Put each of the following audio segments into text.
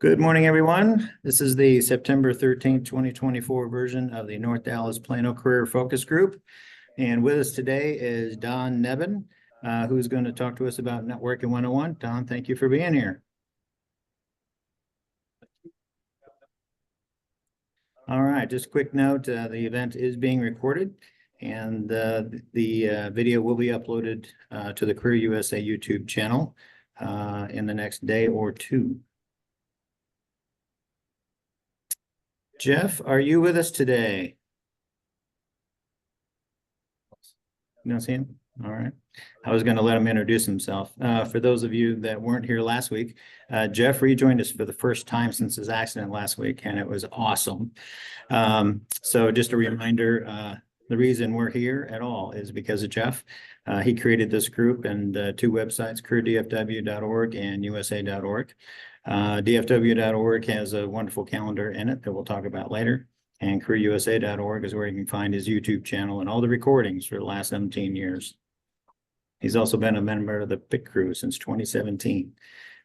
Good morning, everyone. This is the September 13th, 2024 version of the North Dallas Plano Career Focus Group. And with us today is Don Nebhan, who's going to talk to us about Networking 101. Don, thank you for being here. All right, just a quick note, the event is being recorded and the video will be uploaded to the Career USA YouTube channel in the next day or two. Jeff, are you with us today? You don't see him? All right. I was going to let him introduce himself. For those of you that weren't here last week, Jeff rejoined us for the first time since his accident last week, and it was awesome. So just a reminder, the reason we're here at all is because of Jeff. He created this group and two websites, careerdfw.org and usa.org. DFW.org has a wonderful calendar in it that we'll talk about later. And careerusa.org is where you can find his YouTube channel and all the recordings for the last 17 years. He's also been a member of the PIC crew since 2017.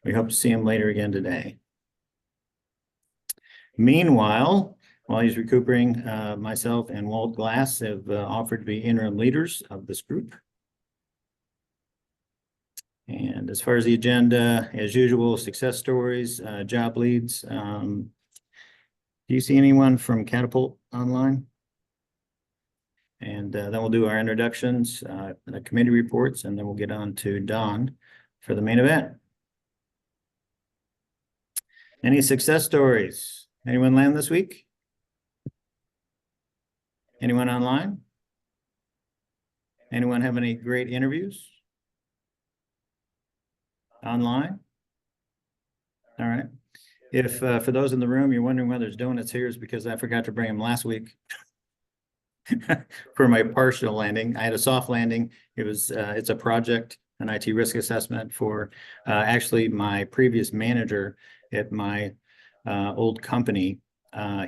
We hope to see him later again today. Meanwhile, while he's recuperating, myself and Walt Glass have offered to be interim leaders of this group. And as far as the agenda, as usual, success stories, job leads. Do you see anyone from Catapult online? And then we'll do our introductions, the committee reports, and then we'll get on to Don for the main event. Any success stories? Anyone land this week? Anyone online? Anyone have any great interviews? Online? All right. If for those in the room, you're wondering why there's donuts here, is because I forgot to bring them last week for my partial landing. I had a soft landing. It was it's a project, an IT risk assessment for actually my previous manager at my old company.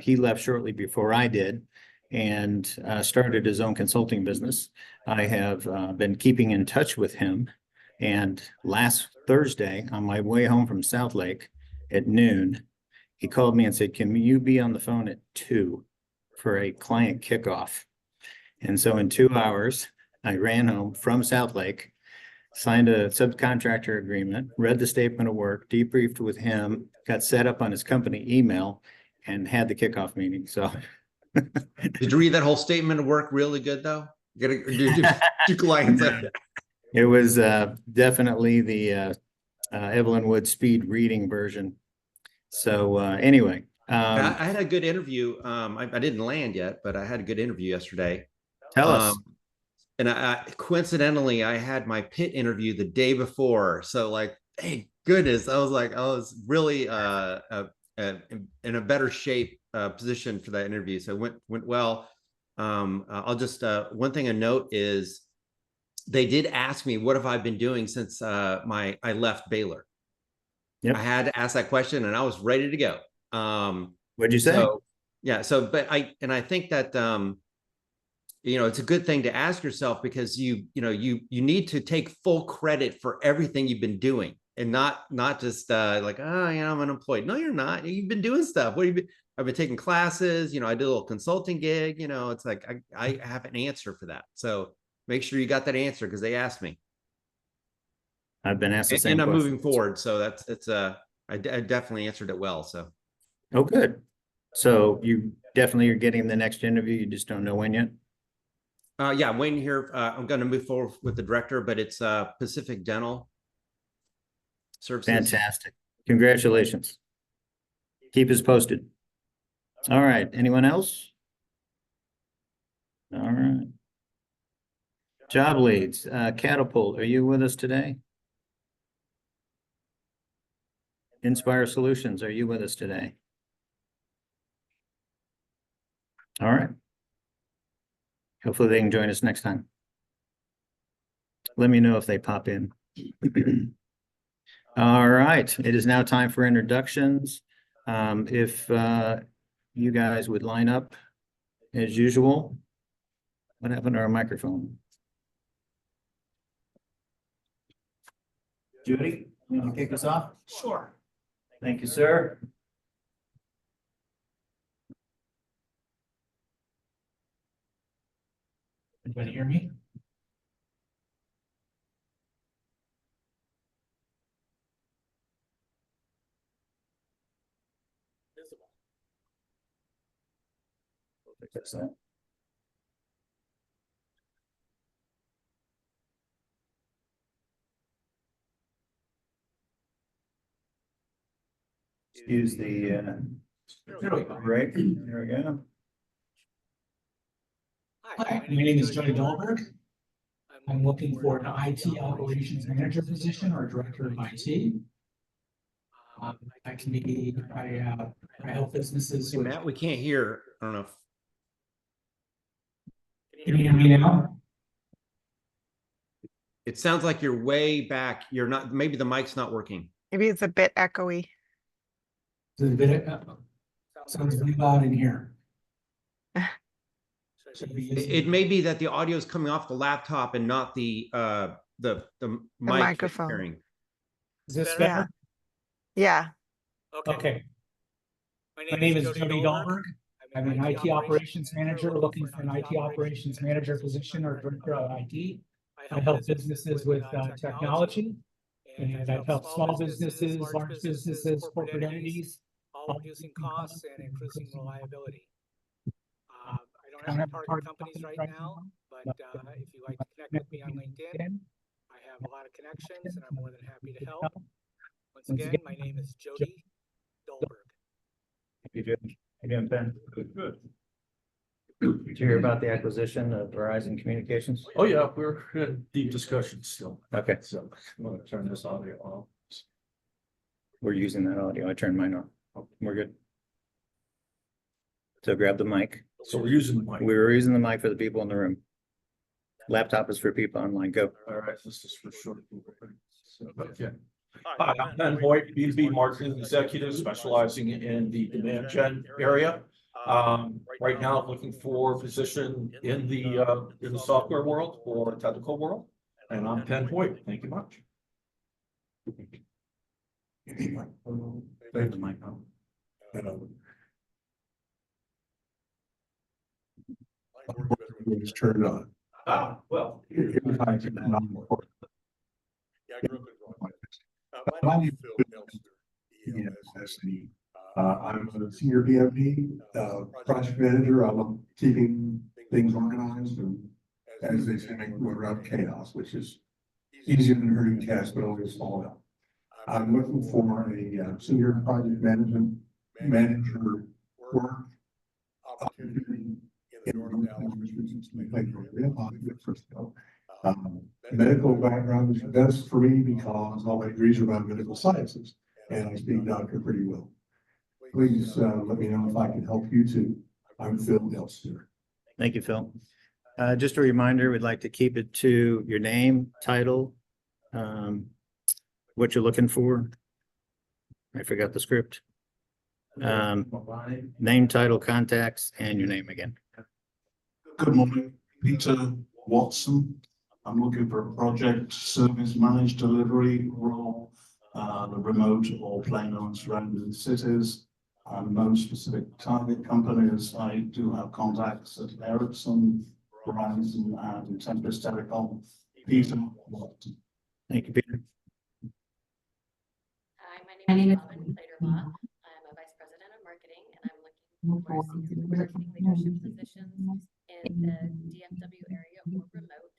He left shortly before I did and started his own consulting business. I have been keeping in touch with him. And last Thursday, on my way home from South Lake at noon, he called me and said, "Can you be on the phone at 2 for a client kickoff?" And so in 2 hours, I ran home from South Lake, signed a subcontractor agreement, read the statement of work, debriefed with him, got set up on his company email, and had the kickoff meeting. So did you read that whole statement of work really good, though? You gotta do clients. It was definitely the Evelyn Wood speed reading version. So anyway. I had a good interview. I didn't land yet, but I had a good interview yesterday. Tell us. And coincidentally, I had my pit interview the day before. So like, hey, goodness, I was really in a better shape position for that interview. So it went well. I'll just, one thing I note is they did ask me, what have I been doing since I left Baylor? Yep. I had to ask that question and I was ready to go. What'd you say? So, yeah. So, but I think that, it's a good thing to ask yourself, because you need to take full credit for everything you've been doing, and not just like, oh, yeah, I'm unemployed. No, you're not. You've been doing stuff. What have you been? I've been taking classes. I did a little consulting gig. It's like I have an answer for that. So make sure you got that answer, because they asked me. I've been asked the same and I'm question. Moving forward. So I definitely answered it well. So. Oh, good. So you definitely are getting the next interview. You just don't know when yet. Yeah, I'm waiting here. I'm going to move forward with the director, but it's Pacific Dental Services. Fantastic. Congratulations. Keep us posted. All right. Anyone else? All right. Job leads. Catapult, are you with us today? Inspire Solutions, are you with us today? All right. Hopefully they can join us next time. Let me know if they pop in. All right. It is now time for introductions. If you guys would line up as usual. What happened to our microphone? Judy? You want to kick us off? Sure. Thank you, sir. Anybody hear me? Fix that. Use the, right, there we go. Hi, my name is Jody Dahlberg. I'm looking for an IT operations manager position or director of IT. I can be, I help businesses Hey, with. Matt, we can't hear. I don't know. Can you hear me now? It sounds like you're way back. You're not, maybe the mic's not working. Maybe it's a bit echoey. It's a bit, sounds very loud in here. It may be that the audio is coming off the laptop and not the mic microphone. hearing. Is this Yeah. better? Yeah. Okay. My name is Jody Dahlberg. I'm an IT operations manager looking for an IT operations manager position or director of IT. I help businesses with technology, and I've helped small businesses, large businesses, corporate entities, all reducing costs and increasing reliability. I don't have any target companies right now, but if you'd like to connect with me on LinkedIn, I have a lot of connections and I'm more than happy to help. Once again, my name is Jody Dahlberg. You doing, Ben? Good. Did you hear about the acquisition of Verizon Communications? Oh, yeah, we're in deep discussion still. Okay, So I'm gonna turn this audio off. we're using that audio. I turned mine off. We're good. So grab the mic. So we're using the mic. We were using the mic for the people in the room. Laptop is for people online. Go. All right, this is for short. So, okay. Hi, I'm Ben Hoyt, B2B marketing executive specializing in the demand gen area. Right now I'm looking for a position in the software world or technical world. And I'm Ben Hoyt. Thank you much. Grab the mic on. It's turned on. Ah, well. I grew up in Broadway. My name is Phil Elster, ELSSE. I'm a senior PMP, project manager. I love keeping things organized and, as they say, make order out of chaos, which is easier than herding cats, but always small enough. I'm looking for a senior project management manager work opportunity in the North Dallas. Medical background is best for me because all my degrees are about medical sciences and I speak doctor pretty well. Please let me know if I can help you too. I'm Phil Elster. Thank you, Phil. Just a reminder, we'd like to keep it to your name, title, what you're looking for. I forgot the script. Name, title, contacts, and your name again. Good morning, Peter Watson. I'm looking for a project service managed delivery role, the remote or Plano and surrounding cities. No specific target companies. I do have contacts at Ericsson, Verizon, and Tempest Telecom. Peter Watson. Thank you, Peter. Hi, my name is Nebhan. I'm a vice president of marketing, and I'm looking for senior marketing leadership positions in the DFW area or remote.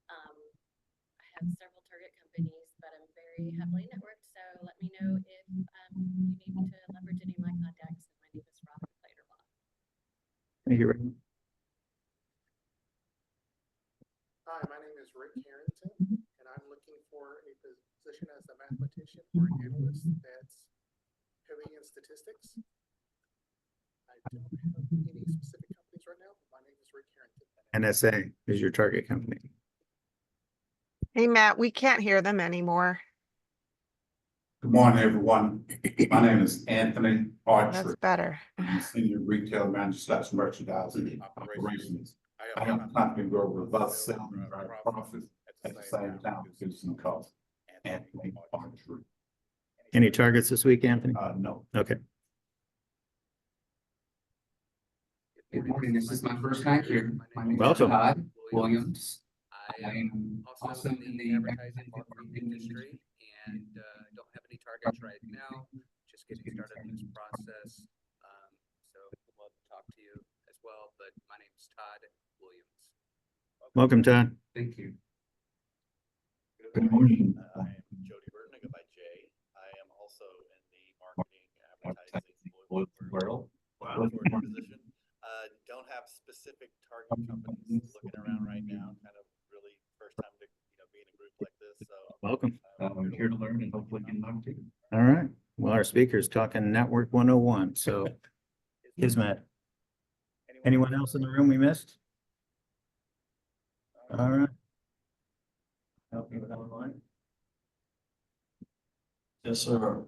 I have several target companies, but I'm very heavily networked. So let me know if you need to leverage any of my contacts. My name is Robin Laterlaw. Thank you, Rick. Hi, my name is Rick Harrington, and I'm looking for a position as a mathematician or analyst that's heavy in statistics. I don't have any specific companies right now, but my name is Rick Harrington. NSA is your target company. Hey, Matt, we can't hear them anymore. Good morning, everyone. My name is Anthony Archer. That's better. I'm a senior retail manager / merchandising operations. I have a company where we're both selling and drive profits at the same time, reducing costs. Anthony Archer. Any targets this week, Anthony? No. Okay. Good morning. This is my first time here. My name is Welcome. Todd Williams. I am also in the advertising marketing industry and don't have any targets right now. Just getting started in this process. So I'd love to talk to you as well. But my name is Todd Williams. Welcome, Todd. Thank you. Good morning. I am Jody Burton. I go by Jay. I am also in the marketing advertising world. For a position. Don't have specific target companies looking around right now. Kind of really first time to be in a group like this. So Welcome. I'm here to learn and hopefully get along too. All right. Well, our speaker's talking Network 101. So, Kismet. Anyone else in the room we missed? All right. Help me with that one. Yes, sir.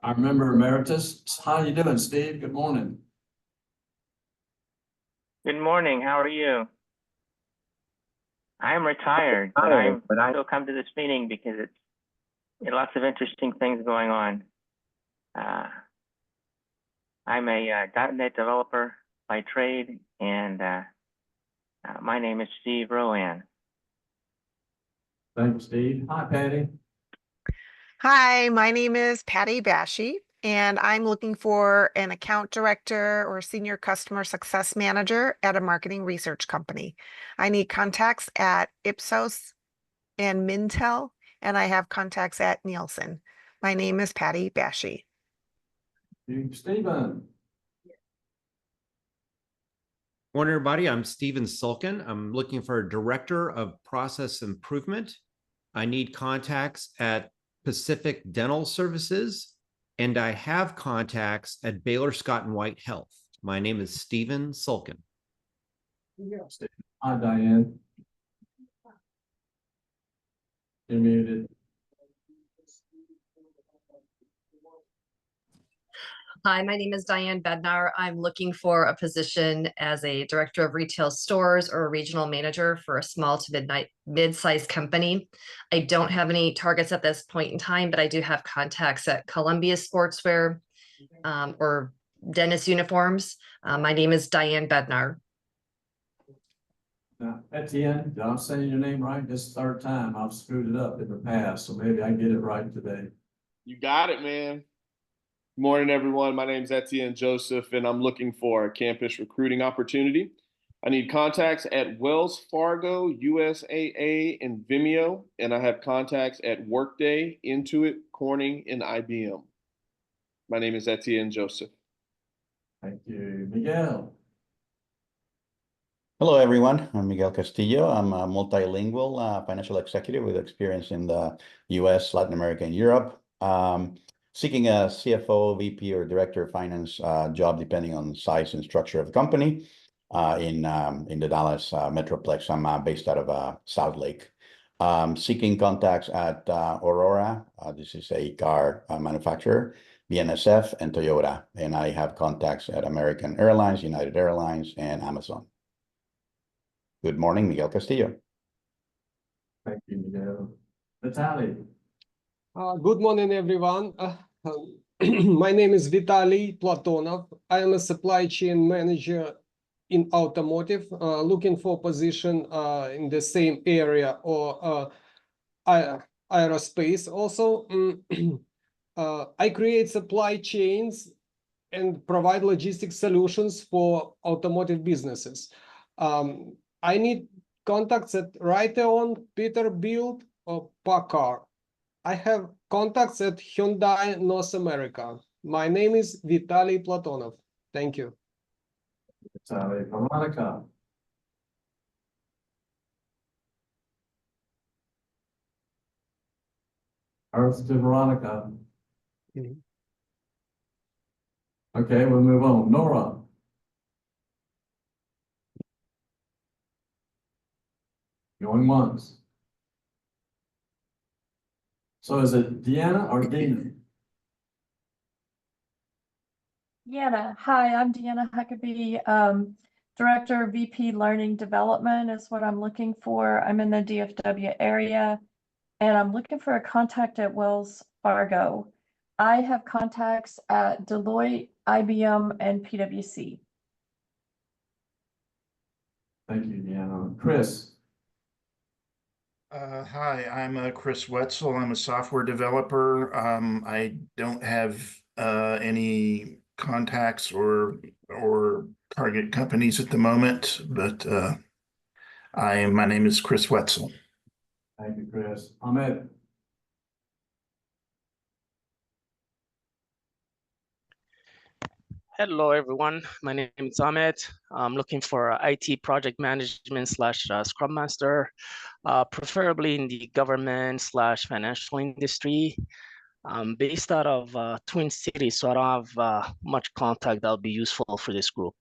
I remember Emeritus. How you doing, Steve? Good morning. Good morning. How are you? I'm retired, but I still come to this meeting because it's lots of interesting things going on. I'm a .NET developer by trade, and my name is Steve Rowan. Thanks, Steve. Hi, Patty. Hi, my name is Patty Bashy, and I'm looking for an account director or senior customer success manager at a marketing research company. I need contacts at Ipsos and Mintel, and I have contacts at Nielsen. My name is Patty Bashy. Stephen. Morning, everybody. I'm Steven Sulkin. I'm looking for a director of process improvement. I need contacts at Pacific Dental Services, and I have contacts at Baylor Scott and White Health. My name is Steven Sulkin. Hi, Diane. You're muted. Hi, my name is Diane Bednar. I'm looking for a position as a director of retail stores or a regional manager for a small to mid-sized company. I don't have any targets at this point in time, but I do have contacts at Columbia Sportswear or dentist uniforms. My name is Diane Bednar. Now, Etienne, did I say your name right? This is the third time I've screwed it up in the past, so maybe I get it right today. You got it, man. Good morning, everyone. My name is Etienne Joseph, and I'm looking for a campus recruiting opportunity. I need contacts at Wells Fargo, USAA, and Vimeo, and I have contacts at Workday, Intuit, Corning, and IBM. My name is Etienne Joseph. Thank you. Miguel. Hello, everyone. I'm Miguel Castillo. I'm a multilingual financial executive with experience in the US, Latin America, and Europe. Seeking a CFO, VP, or Director of Finance job, depending on the size and structure of the company in the Dallas Metroplex. I'm based out of South Lake. Seeking contacts at Aurora. This is a car manufacturer, BNSF, and Toyota. And I have contacts at American Airlines, United Airlines, and Amazon. Good morning, Miguel Castillo. Thank you, Miguel. Natalie. Good morning, everyone. My name is Vitaly Platonov. I am a supply chain manager in automotive, looking for a position in the same area or aerospace also. I create supply chains and provide logistic solutions for automotive businesses. I need contacts at Raytheon, Peterbilt, or Packard. I have contacts at Hyundai North America. My name is Vitaly Platonov. Thank you. Vitaly. Veronica. Earth to Veronica. Okay, we'll move on. Nora. Going once. So is it Deanna or Dina? Deanna. Hi, I'm Deanna Huckabee. Director of VP Learning Development is what I'm looking for. I'm in the DFW area. and I'm looking for a contact at Wells Fargo. I have contacts at Deloitte, IBM, and PwC. Thank you, Deanna. Chris? Hi, I'm Chris Wetzel. I'm a software developer. I don't have any contacts or target companies at the moment, but my name is Chris Wetzel. Thank you, Chris. Ahmed? Hello, everyone. My name is Ahmed. I'm looking for a IT project management slash Scrum Master, preferably in the government slash financial industry. I'm based out of Twin Cities, so I don't have much contact that'll be useful for this group.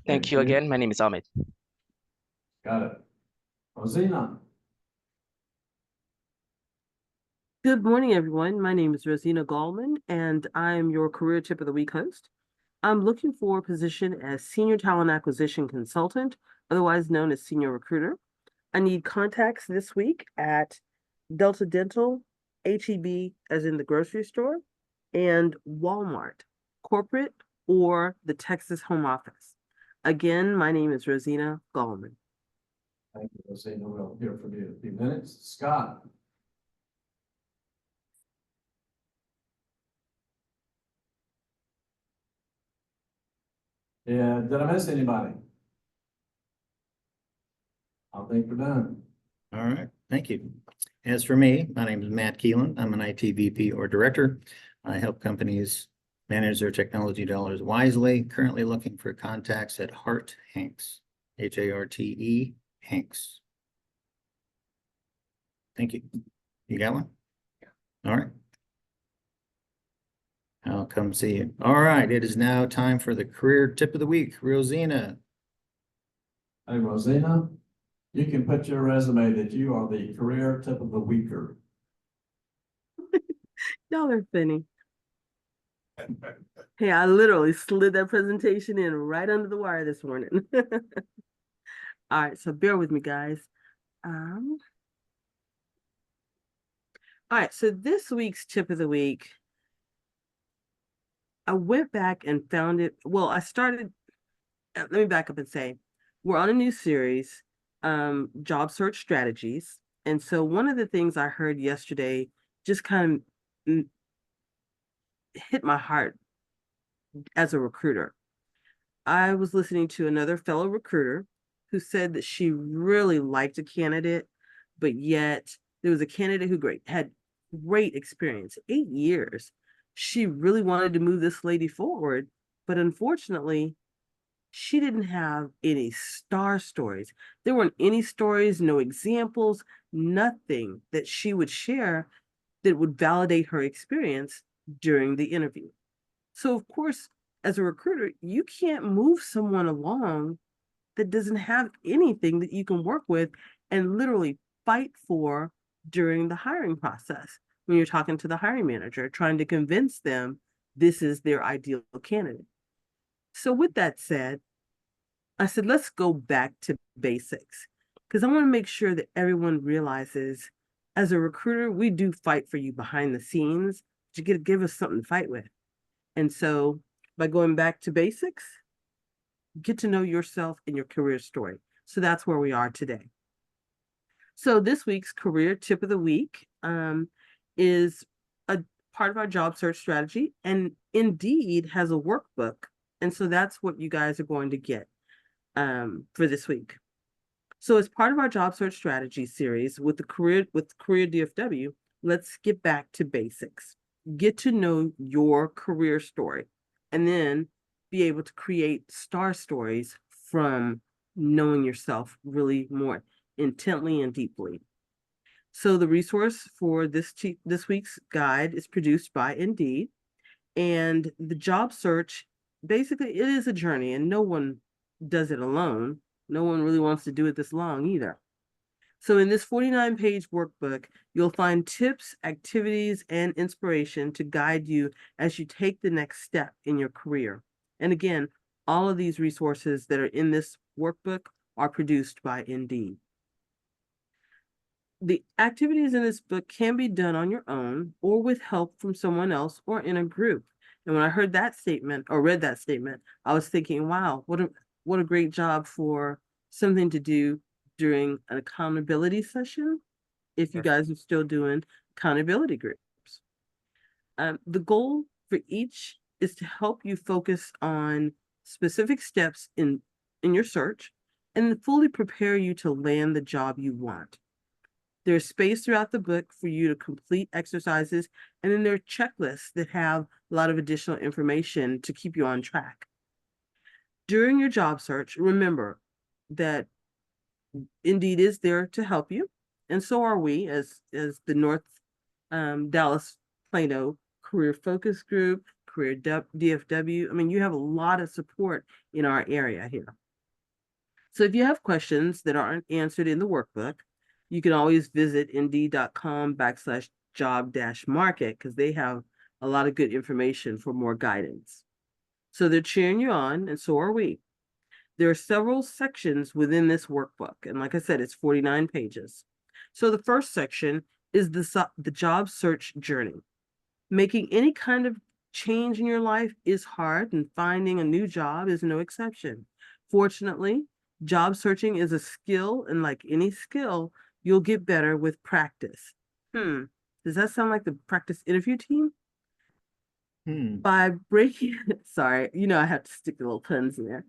Thank you again. My name is Ahmed. Got it. Rosina? Good morning, everyone. My name is Rosina Gallman, and I'm your Career Tip of the Week host. I'm looking for a position as Senior Talent Acquisition Consultant, otherwise known as Senior Recruiter. I need contacts this week at Delta Dental, HEB, as in the grocery store, and Walmart, corporate, or the Texas Home Office. Again, my name is Rosina Gallman. Thank you, Rosina. We'll hear from you in a few minutes. Scott? Yeah, did I miss anybody? I think we're done. All right, thank you. As for me, my name is Matt Keelan. I'm an IT VP or director. I help companies manage their technology dollars wisely. Currently looking for contacts at Hart Hanks, H-A-R-T-E, Hanks. Thank you. You got one? All right. I'll come see you. All right, it is now time for the career tip of the week. Rosina. Hey, Rosina, you can put your resume that you are the career tip of the weeker. Y'all are funny. Hey, I literally slid that presentation in right under the wire this morning. All right, so bear with me, guys. All right, so this week's tip of the week, I went back and found it. Well, let me back up and say, we're on a new series, Job Search Strategies. And so one of the things I heard yesterday just kind of hit my heart as a recruiter. I was listening to another fellow recruiter who said that she really liked a candidate, but yet there was a candidate who had great experience, 8 years. She really wanted to move this lady forward, but unfortunately, she didn't have any star stories. There weren't any stories, no examples, nothing that she would share that would validate her experience during the interview. So, of course, as a recruiter, you can't move someone along that doesn't have anything that you can work with and literally fight for during the hiring process when you're talking to the hiring manager, trying to convince them this is their ideal candidate. So with that said, I said, let's go back to basics, because I want to make sure that everyone realizes as a recruiter, we do fight for you behind the scenes, but you got to give us something to fight with. And so by going back to basics, get to know yourself and your career story. So that's where we are today. So this week's career tip of the week is a part of our job search strategy, and Indeed has a workbook. And so that's what you guys are going to get for this week. So as part of our job search strategy series with Career DFW, let's get back to basics. Get to know your career story, and then be able to create star stories from knowing yourself really more intently and deeply. So the resource for this week's guide is produced by Indeed, and the job search, basically it is a journey, and no one does it alone. No one really wants to do it this long either. So in this 49-page workbook, you'll find tips, activities, and inspiration to guide you as you take the next step in your career. And again, all of these resources that are in this workbook are produced by Indeed. The activities in this book can be done on your own or with help from someone else or in a group. And when I heard that statement or read that statement, I was thinking, wow, what a great job for something to do during an accountability session, if you guys are still doing accountability groups. The goal for each is to help you focus on specific steps in your search and fully prepare you to land the job you want. There's space throughout the book for you to complete exercises, and then there are checklists that have a lot of additional information to keep you on track. During your job search, remember that Indeed is there to help you, and so are we as the North Dallas Plano Career Focus Group, Career DFW. I mean, you have a lot of support in our area here. So if you have questions that aren't answered in the workbook, you can always visit indeed.com/job-market because they have a lot of good information for more guidance. So they're cheering you on, and so are we. There are several sections within this workbook, and like I said, it's 49 pages. So the first section is the job search journey. Making any kind of change in your life is hard, and finding a new job is no exception. Fortunately, job searching is a skill, and like any skill, you'll get better with practice. Does that sound like the practice interview team? By breaking, sorry, I have to stick the little puns in there.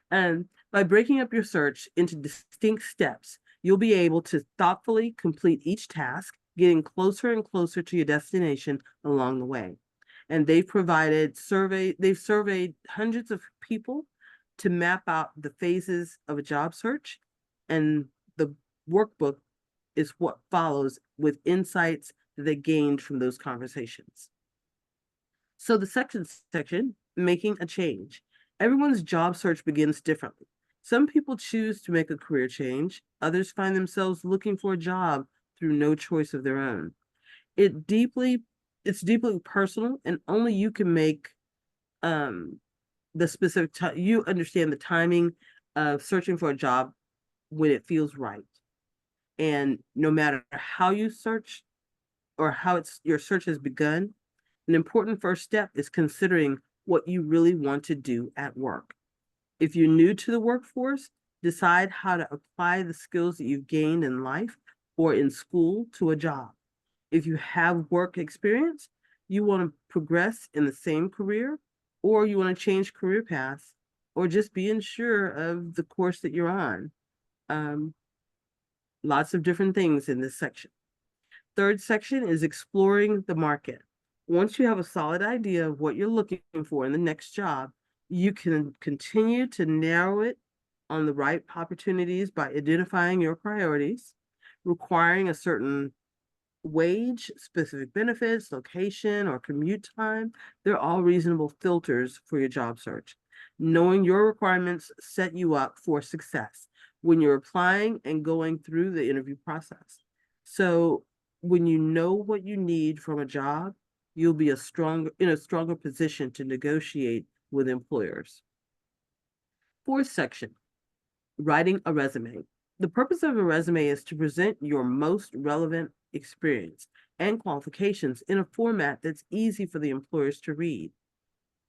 And by breaking up your search into distinct steps, you'll be able to thoughtfully complete each task, getting closer and closer to your destination along the way. And they've surveyed hundreds of people to map out the phases of a job search, and the workbook is what follows with insights that they gained from those conversations. So the section, making a change. Everyone's job search begins differently. Some people choose to make a career change. Others find themselves looking for a job through no choice of their own. It's deeply personal, and only you can make the specific time. You understand the timing of searching for a job when it feels right. And no matter how you search or how your search has begun, an important first step is considering what you really want to do at work. If you're new to the workforce, decide how to apply the skills that you've gained in life or in school to a job. If you have work experience, you want to progress in the same career, or you want to change career paths, or just be unsure of the course that you're on. Lots of different things in this section. Third section is exploring the market. Once you have a solid idea of what you're looking for in the next job, you can continue to narrow it on the right opportunities by identifying your priorities, requiring a certain wage, specific benefits, location, or commute time. They're all reasonable filters for your job search. Knowing your requirements set you up for success when you're applying and going through the interview process. So when you know what you need from a job, you'll be in a stronger position to negotiate with employers. Fourth section, writing a resume. The purpose of a resume is to present your most relevant experience and qualifications in a format that's easy for the employers to read.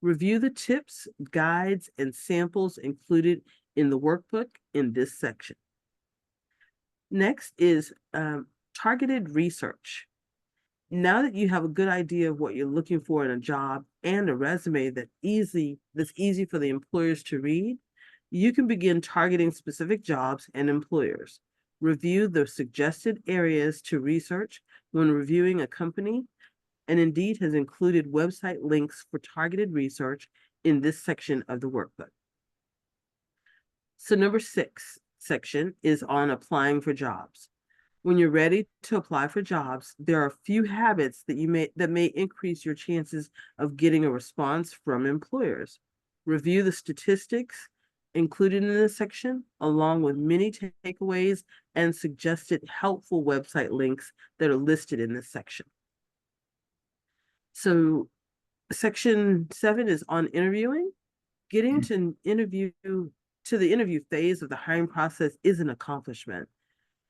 Review the tips, guides, and samples included in the workbook in this section. Next is targeted research. Now that you have a good idea of what you're looking for in a job and a resume that's easy for the employers to read, you can begin targeting specific jobs and employers. Review the suggested areas to research when reviewing a company, and Indeed has included website links for targeted research in this section of the workbook. So number 6 section is on applying for jobs. When you're ready to apply for jobs, there are a few habits that may increase your chances of getting a response from employers. Review the statistics included in this section, along with many takeaways and suggested helpful website links that are listed in this section. So section 7 is on interviewing. Getting to the interview phase of the hiring process is an accomplishment.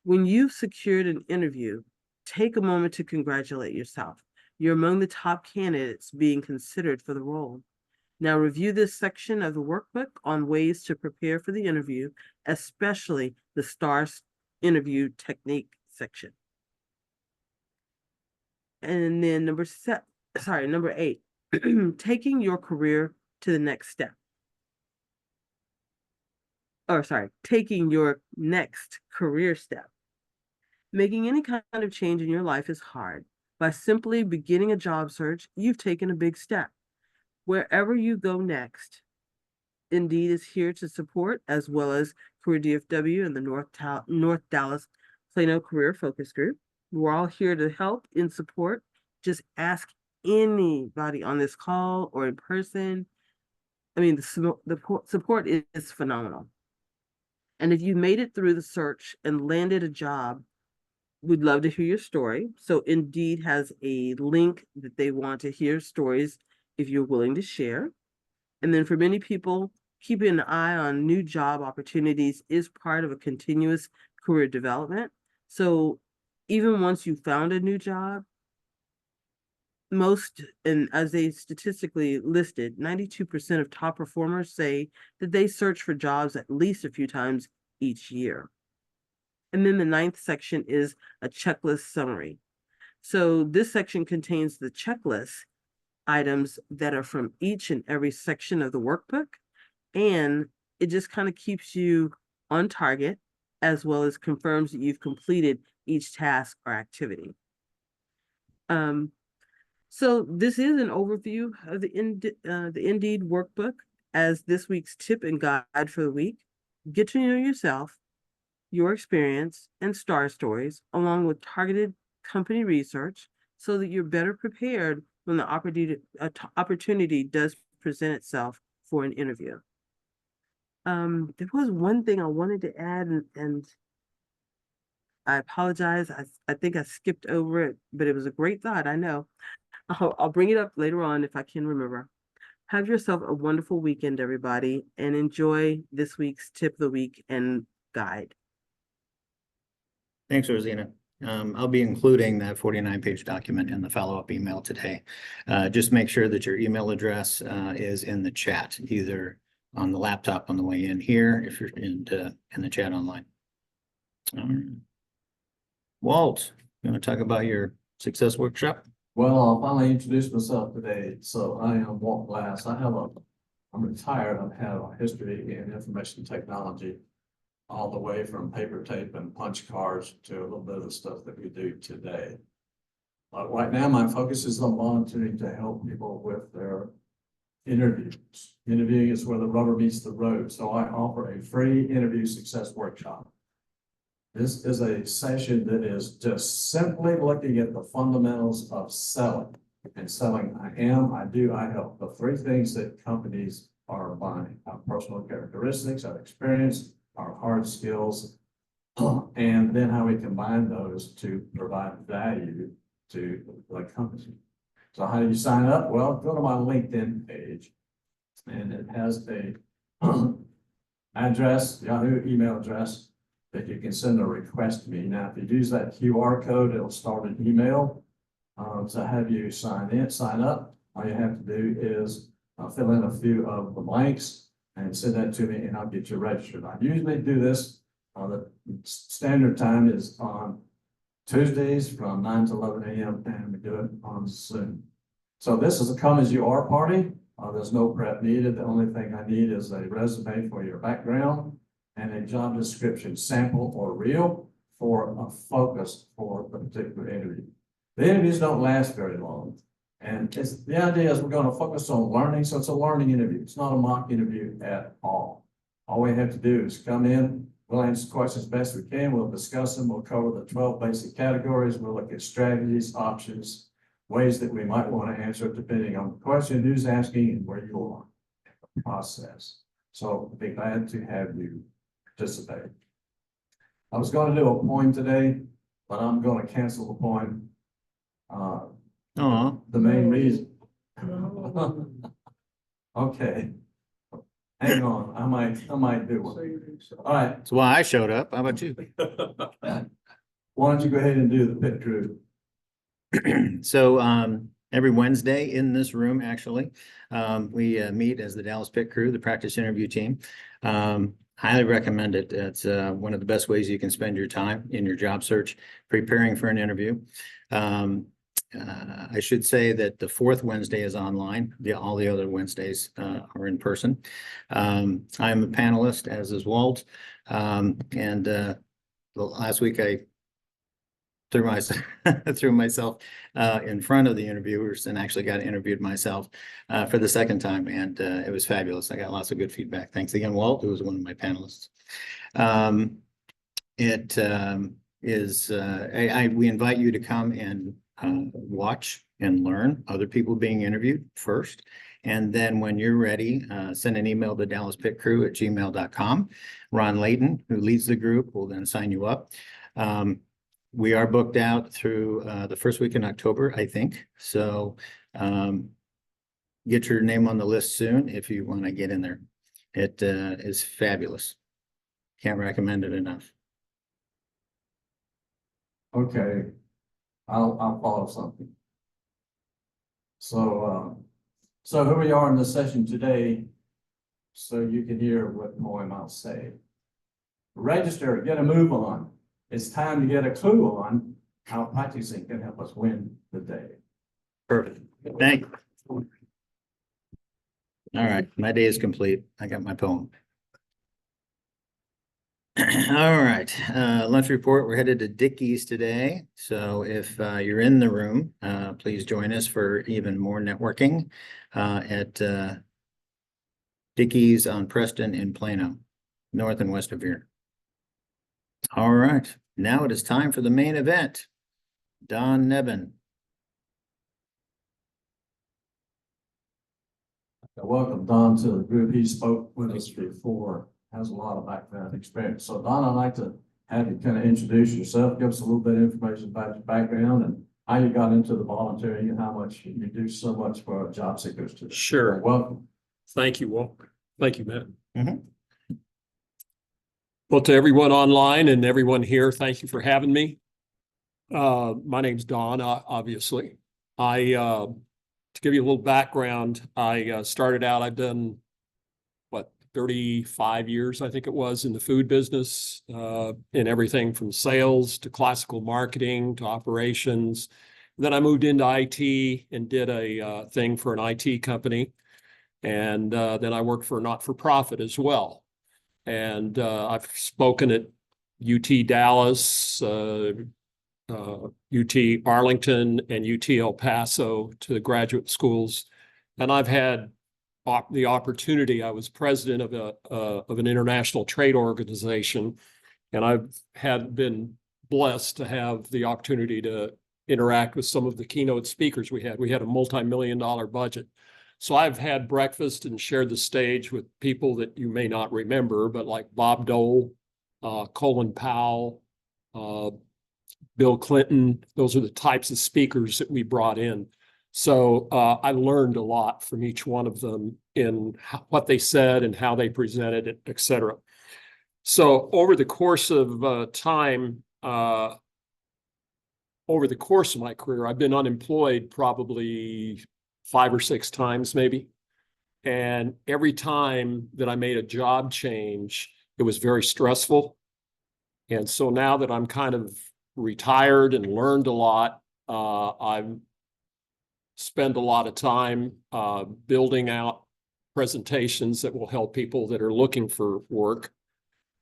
When you've secured an interview, take a moment to congratulate yourself. You're among the top candidates being considered for the role. Now review this section of the workbook on ways to prepare for the interview, especially the STARS interview technique section. And then number 8, taking your career to the next step. Taking your next career step. Making any kind of change in your life is hard. By simply beginning a job search, you've taken a big step. Wherever you go next, Indeed is here to support, as well as Career DFW and the North Dallas Plano Career Focus Group. We're all here to help and support. Just ask anybody on this call or in person. I mean, the support is phenomenal. And if you made it through the search and landed a job, we'd love to hear your story. So Indeed has a link that they want to hear stories if you're willing to share. And then for many people, keeping an eye on new job opportunities is part of a continuous career development. So even once you found a new job, and as they statistically listed, 92% of top performers say that they search for jobs at least a few times each year. And then the 9th section is a checklist summary. So this section contains the checklist items that are from each and every section of the workbook. And it just kind of keeps you on target, as well as confirms that you've completed each task or activity. So this is an overview of the Indeed workbook as this week's tip and guide for the week. Get to know yourself, your experience, and STAR stories, along with targeted company research, so that you're better prepared when the opportunity does present itself for an interview. There was one thing I wanted to add, and I apologize. I think I skipped over it, but it was a great thought, I know. I'll bring it up later on if I can remember. Have yourself a wonderful weekend, everybody, and enjoy this week's tip of the week and guide. Thanks, Rosina. I'll be including that 49-page document in the follow-up email today. Just make sure that your email address is in the chat, either on the laptop on the way in here, if you're in the chat online. Walt, you want to talk about your success workshop? Well, I'll finally introduce myself today. So I am Walt Glass. I'm retired. I've had a history in information technology, all the way from paper tape and punch cards to a little bit of the stuff that we do today. Right now, my focus is on volunteering to help people with their interviews. Interviewing is where the rubber meets the road. So I offer a free interview success workshop. This is a session that is just simply looking at the fundamentals of selling. And selling, I do, I help. The 3 things that companies are buying: our personal characteristics, our experience, our hard skills, and then how we combine those to provide value to the company. So how do you sign up? Well, go to my LinkedIn page, and it has a address, Yahoo email address, that you can send a request to me. Now, if you use that QR code, it'll start an email to have you sign up. All you have to do is fill in a few of the blanks and send that to me, and I'll get you registered. I usually do this. The standard time is on Tuesdays from 9 to 11 a.m. and we do it on Zoom. So this is a come as you are party. There's no prep needed. The only thing I need is a resume for your background and a job description, sample or real, for a focus for the particular interview. The interviews don't last very long. And the idea is we're going to focus on learning. So it's a learning interview. It's not a mock interview at all. All we have to do is come in, we'll answer questions best we can, we'll discuss them, we'll cover the 12 basic categories, we'll look at strategies, options, ways that we might want to answer it depending on the question, who's asking, and where you are in the process. So I'd be glad to have you participate. I was going to do a poem today, but I'm going to cancel the poem. The main reason. Okay. Hang on, I might do one. All right, That's why I showed up. How about you? why don't you go ahead and do the pit crew? So every Wednesday in this room, actually, we meet as the Dallas Pit Crew, the practice interview team. Highly recommend it. It's one of the best ways you can spend your time in your job search, preparing for an interview. I should say that the fourth Wednesday is online. All the other Wednesdays are in person. I'm a panelist, as is Walt. Last week I threw myself in front of the interviewers and actually got interviewed myself for the second time, and it was fabulous. I got lots of good feedback. Thanks again, Walt, who was one of my panelists. We invite you to come and watch and learn other people being interviewed first. And then when you're ready, send an email to dallaspitcrew@gmail.com. Ron Layton, who leads the group, will then sign you up. We are booked out through the first week in October, I think. So get your name on the list soon if you want to get in there. It is fabulous. Can't recommend it enough. Okay, I'll follow something. So here we are in this session today, so you can hear what Moy might say. Register, get a move on. It's time to get a clue on how practicing can help us win the day. Perfect. Thank you. All right, my day is complete. I got my poem. All right, lunch report. We're headed to Dickey's today. So if you're in the room, please join us for even more networking at Dickey's on Preston in Plano, north and west of here. All right, now it is time for the main event. Don Nebhan. Welcome Don to the group. He spoke with us before, has a lot of background experience. So Don, I'd like to have you kind of introduce yourself, give us a little bit of information about your background and how you got into the volunteering and how much you do so much for job seekers today. Sure. Welcome. Thank you, Walt. Thank you, Matt. Mm-hmm. Well, to everyone online and everyone here, thank you for having me. My name's Don, obviously. To give you a little background, I started out, I've done, 35 years, I think it was, in the food business, in everything from sales to classical marketing to operations. Then I moved into IT and did a thing for an IT company. And then I worked for a not-for-profit as well. And I've spoken at UT Dallas, UT Arlington, and UT El Paso to the graduate schools. And I've had the opportunity. I was president of an international trade organization, and I've been blessed to have the opportunity to interact with some of the keynote speakers we had. We had a multi-million-dollar budget. So I've had breakfast and shared the stage with people that you may not remember, but like Bob Dole, Colin Powell, Bill Clinton. Those are the types of speakers that we brought in. So I learned a lot from each one of them in what they said and how they presented it, et cetera. So over the course of time, over the course of my career, I've been unemployed probably 5 or 6 times maybe. And every time that I made a job change, it was very stressful. And so now that I'm kind of retired and learned a lot, I've spent a lot of time building out presentations that will help people that are looking for work.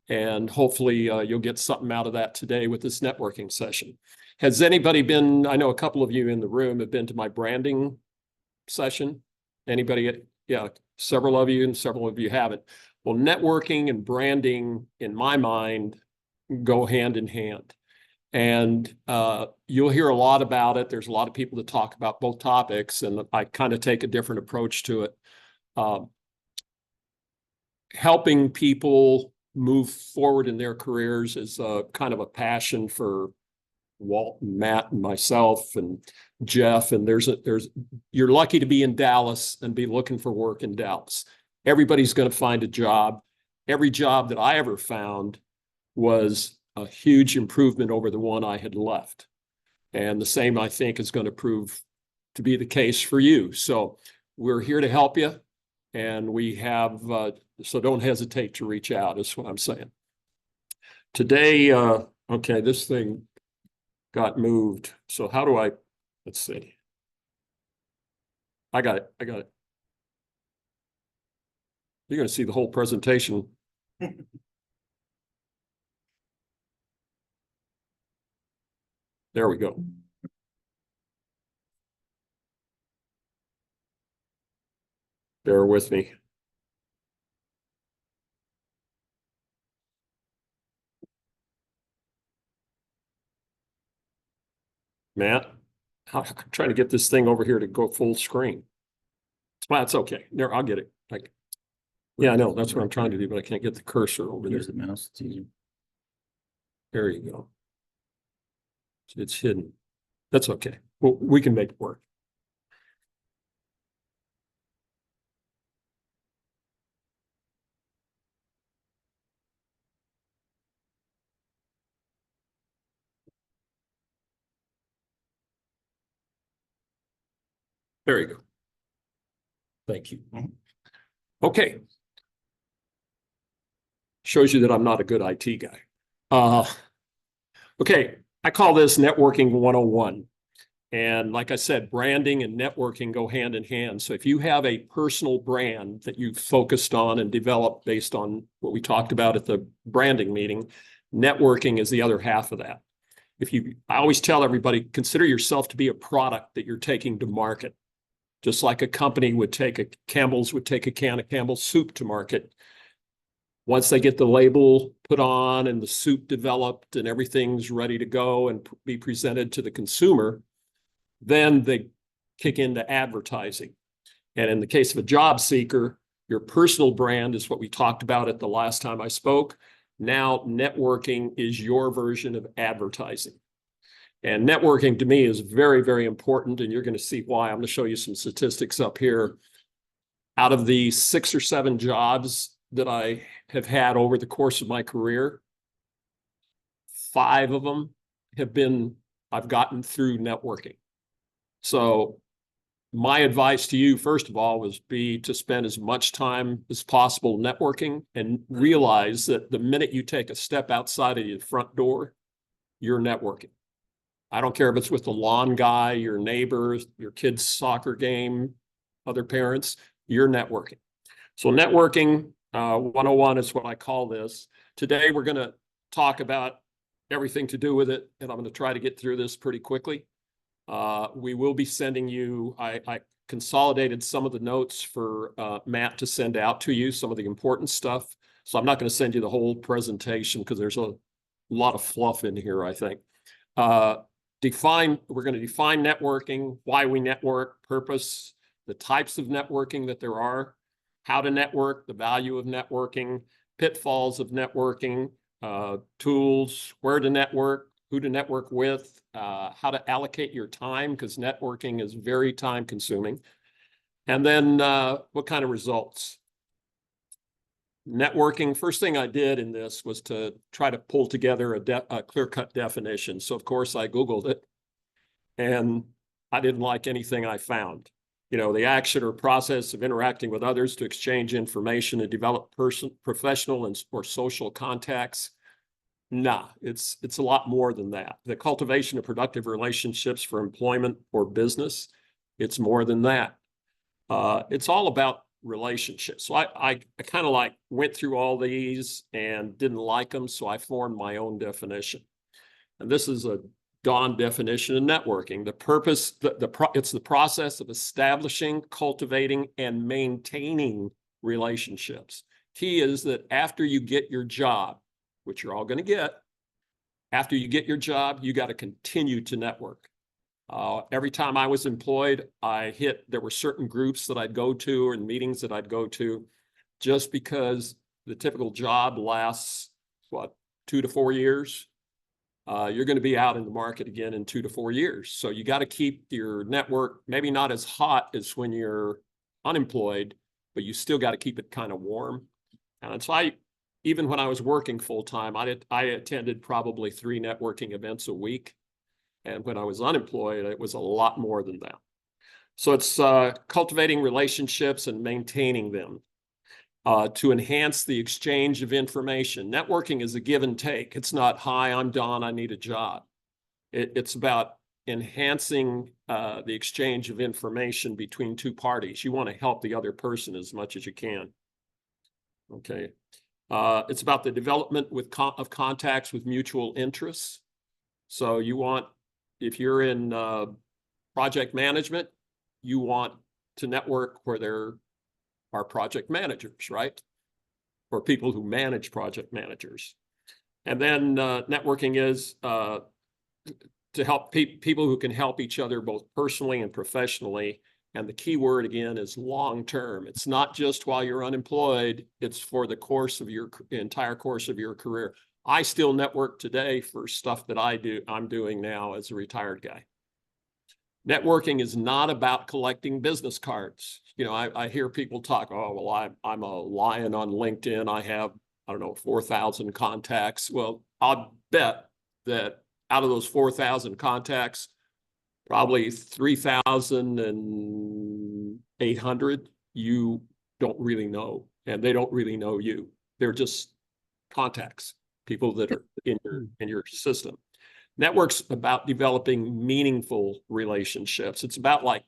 And hopefully you'll get something out of that today with this networking session. Has anybody been, I know a couple of you in the room have been to my branding session. Anybody? Yeah, several of you and several of you haven't. Well, networking and branding, in my mind, go hand in hand. And you'll hear a lot about it. There's a lot of people that talk about both topics, and I kind of take a different approach to it. Helping people move forward in their careers is kind of a passion for Walt and Matt and myself and Jeff. And you're lucky to be in Dallas and be looking for work in Dallas. everybody's going to find a job. Every job that I ever found was a huge improvement over the one I had left. And the same, I think, is going to prove to be the case for you. So we're here to help you. And we have, so don't hesitate to reach out, is what I'm saying. Today, okay, this thing got moved. So how do I, let's see. I got it. You're going to see the whole presentation. There we go. Bear with me. Matt, I'm trying to get this thing over here to go full screen. Well, that's okay. There, I'll get it. Yeah, I know. That's what I'm trying to do, but I can't get the cursor over there. Use the mouse. It's easier. There you go. It's hidden. That's okay. Well, we can make it work. There you go. Thank you. Okay. Shows you that I'm not a good IT guy. Okay, I call this networking 101. And like I said, branding and networking go hand in hand. So if you have a personal brand that you've focused on and developed based on what we talked about at the branding meeting, networking is the other half of that. I always tell everybody, consider yourself to be a product that you're taking to market. Just like a company would take Campbell's would take a can of Campbell's soup to market. Once they get the label put on and the soup developed and everything's ready to go and be presented to the consumer, then they kick into advertising. And in the case of a job seeker, your personal brand is what we talked about at the last time I spoke. Now networking is your version of advertising. And networking to me is very, very important. And you're going to see why. I'm going to show you some statistics up here. Out of the 6 or 7 jobs that I have had over the course of my career, 5 of them I've gotten through networking. So my advice to you, first of all, was to spend as much time as possible networking and realize that the minute you take a step outside of your front door, you're networking. I don't care if it's with the lawn guy, your neighbors, your kid's soccer game, other parents, you're networking. So networking 101 is what I call this. Today, we're going to talk about everything to do with it, and I'm going to try to get through this pretty quickly. We will be sending you, I consolidated some of the notes for Matt to send out to you, some of the important stuff. So I'm not going to send you the whole presentation because there's a lot of fluff in here, I think. We're going to define networking, why we network, purpose, the types of networking that there are, how to network, the value of networking, pitfalls of networking, tools, where to network, who to network with, how to allocate your time, because networking is very time consuming. And then what kind of results? Networking, first thing I did in this was to try to pull together a clear-cut definition. So of course I Googled it and I didn't like anything I found. You know, the action or process of interacting with others to exchange information and develop professional or social contacts. Nah, it's a lot more than that. The cultivation of productive relationships for employment or business, it's more than that. It's all about relationships. So I kind of like went through all these and didn't like them, so I formed my own definition. And this is a Dawn definition of networking. The purpose, it's the process of establishing, cultivating, and maintaining relationships. Key is that after you get your job, which you're all going to get, after you get your job, you got to continue to network. Every time I was employed, there were certain groups that I'd go to and meetings that I'd go to, just because the typical job lasts, 2 to 4 years. You're going to be out in the market again in 2 to 4 years. So you got to keep your network maybe not as hot as when you're unemployed, but you still got to keep it kind of warm. And so even when I was working full time, I attended probably 3 networking events a week. And when I was unemployed, it was a lot more than that. So it's cultivating relationships and maintaining them to enhance the exchange of information. Networking is a give and take. It's not, hi, I'm Don, I need a job. It's about enhancing the exchange of information between 2 parties. You want to help the other person as much as you can. Okay. It's about the development of contacts with mutual interests. So you want, if you're in project management, you want to network where there are project managers, right? Or people who manage project managers. And then networking is to help people who can help each other both personally and professionally. And the key word again is long-term. It's not just while you're unemployed, it's for the course of your entire course of your career. I still network today for stuff that I'm doing now as a retired guy. Networking is not about collecting business cards. You know, I hear people talk, oh, well, I'm a lion on LinkedIn. I have, I don't know, 4,000 contacts. Well, I'll bet that out of those 4,000 contacts, probably 3,800 you don't really know, and they don't really know you. They're just contacts, people that are in your system. Network's about developing meaningful relationships. It's about like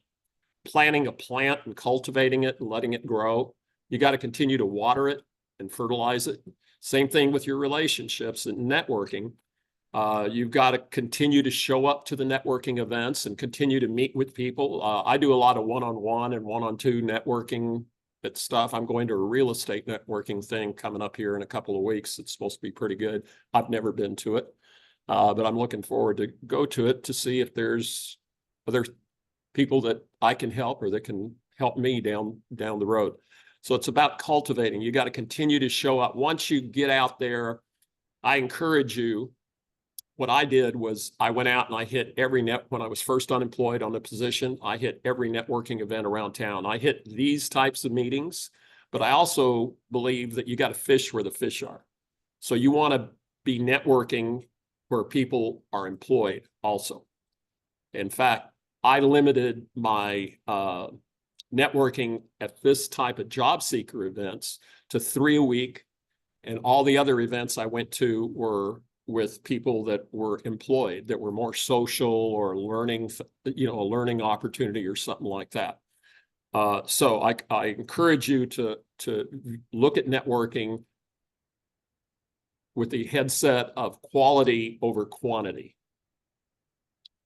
planting a plant and cultivating it and letting it grow. You got to continue to water it and fertilize it. Same thing with your relationships and networking. You've got to continue to show up to the networking events and continue to meet with people. I do a lot of one-on-one and one-on-two networking stuff. I'm going to a real estate networking thing coming up here in a couple of weeks. It's supposed to be pretty good. I've never been to it, but I'm looking forward to go to it to see if there's other people that I can help or that can help me down the road. So it's about cultivating. You got to continue to show up. Once you get out there, I encourage you. What I did was I went out and I hit when I was first unemployed on the position, I hit every networking event around town. I hit these types of meetings, but I also believe that you got to fish where the fish are. So you want to be networking where people are employed also. In fact, I limited my networking at this type of job seeker events to 3 a week. And all the other events I went to were with people that were employed, that were more social or learning, you know, a learning opportunity or something like that. So I encourage you to look at networking with the headset of quality over quantity.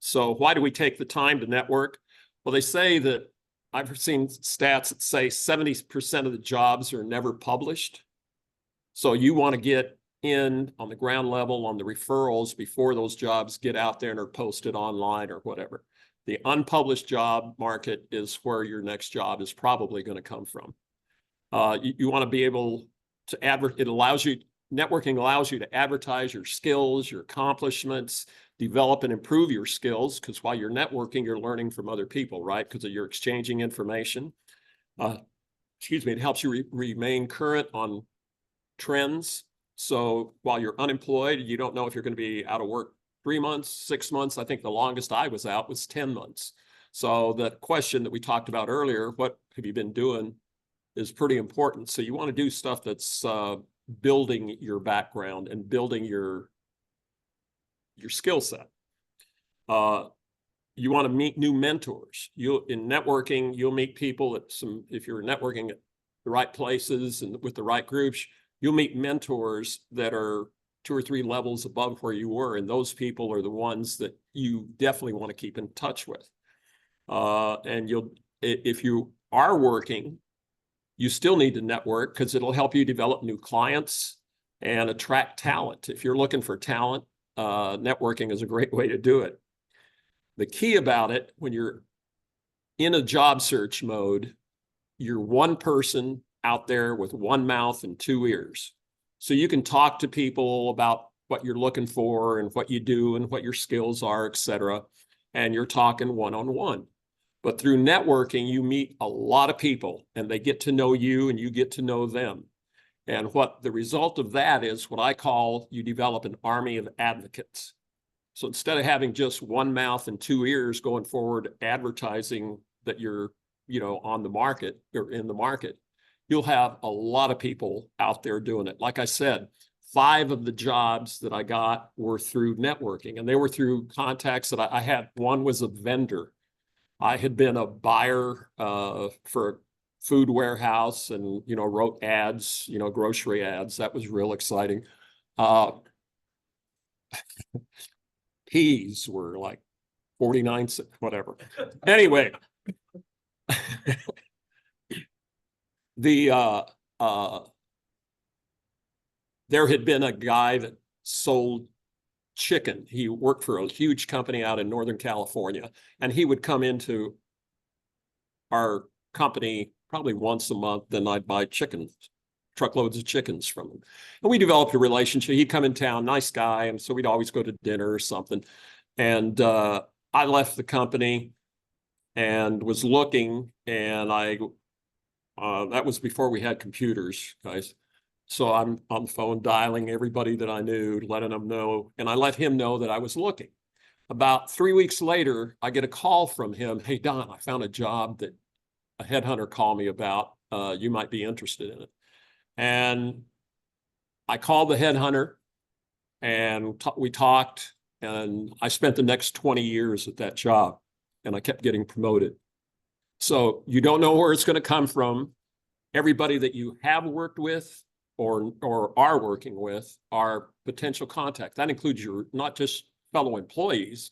So why do we take the time to network? Well, they say that I've seen stats that say 70% of the jobs are never published. So you want to get in on the ground level on the referrals before those jobs get out there and are posted online or whatever. The unpublished job market is where your next job is probably going to come from. You want to be able to networking allows you to advertise your skills, your accomplishments, develop and improve your skills, because while you're networking, you're learning from other people, right? Because you're exchanging information. It helps you remain current on trends. So while you're unemployed, you don't know if you're going to be out of work 3 months, 6 months. I think the longest I was out was 10 months. So the question that we talked about earlier, what have you been doing, is pretty important. So you want to do stuff that's building your background and building your skill set. You want to meet new mentors. In networking, you'll meet people if you're networking at the right places and with the right groups, you'll meet mentors that are 2 or 3 levels above where you were. And those people are the ones that you definitely want to keep in touch with. And if you are working, you still need to network because it'll help you develop new clients and attract talent. If you're looking for talent, networking is a great way to do it. The key about it, when you're in a job search mode, you're one person out there with one mouth and 2 ears. So you can talk to people about what you're looking for and what you do and what your skills are, et cetera. And you're talking one-on-one. But through networking, you meet a lot of people and they get to know you and you get to know them. And what the result of that is what I call you develop an army of advocates. So instead of having just one mouth and two ears going forward advertising that you're, on the market or in the market, you'll have a lot of people out there doing it. Like I said, 5 of the jobs that I got were through networking, and they were through contacts that I had. One was a vendor. I had been a buyer for a food warehouse and, wrote ads, grocery ads. That was real exciting. Peas were like 49 cents, whatever. Anyway, there had been a guy that sold chicken. He worked for a huge company out in Northern California, and he would come into our company probably once a month. Then I'd buy chickens, truckloads of chickens from him. And we developed a relationship. He'd come in town, nice guy. And so we'd always go to dinner or something. And I left the company and was looking, and that was before we had computers, guys. So I'm on the phone dialing everybody that I knew, letting them know, and I let him know that I was looking. About 3 weeks later, I get a call from him. Hey, Don, I found a job that a headhunter called me about. You might be interested in it. And I called the headhunter and we talked, and I spent the next 20 years at that job, and I kept getting promoted. So you don't know where it's going to come from. Everybody that you have worked with or are working with are potential contacts. That includes your, not just fellow employees,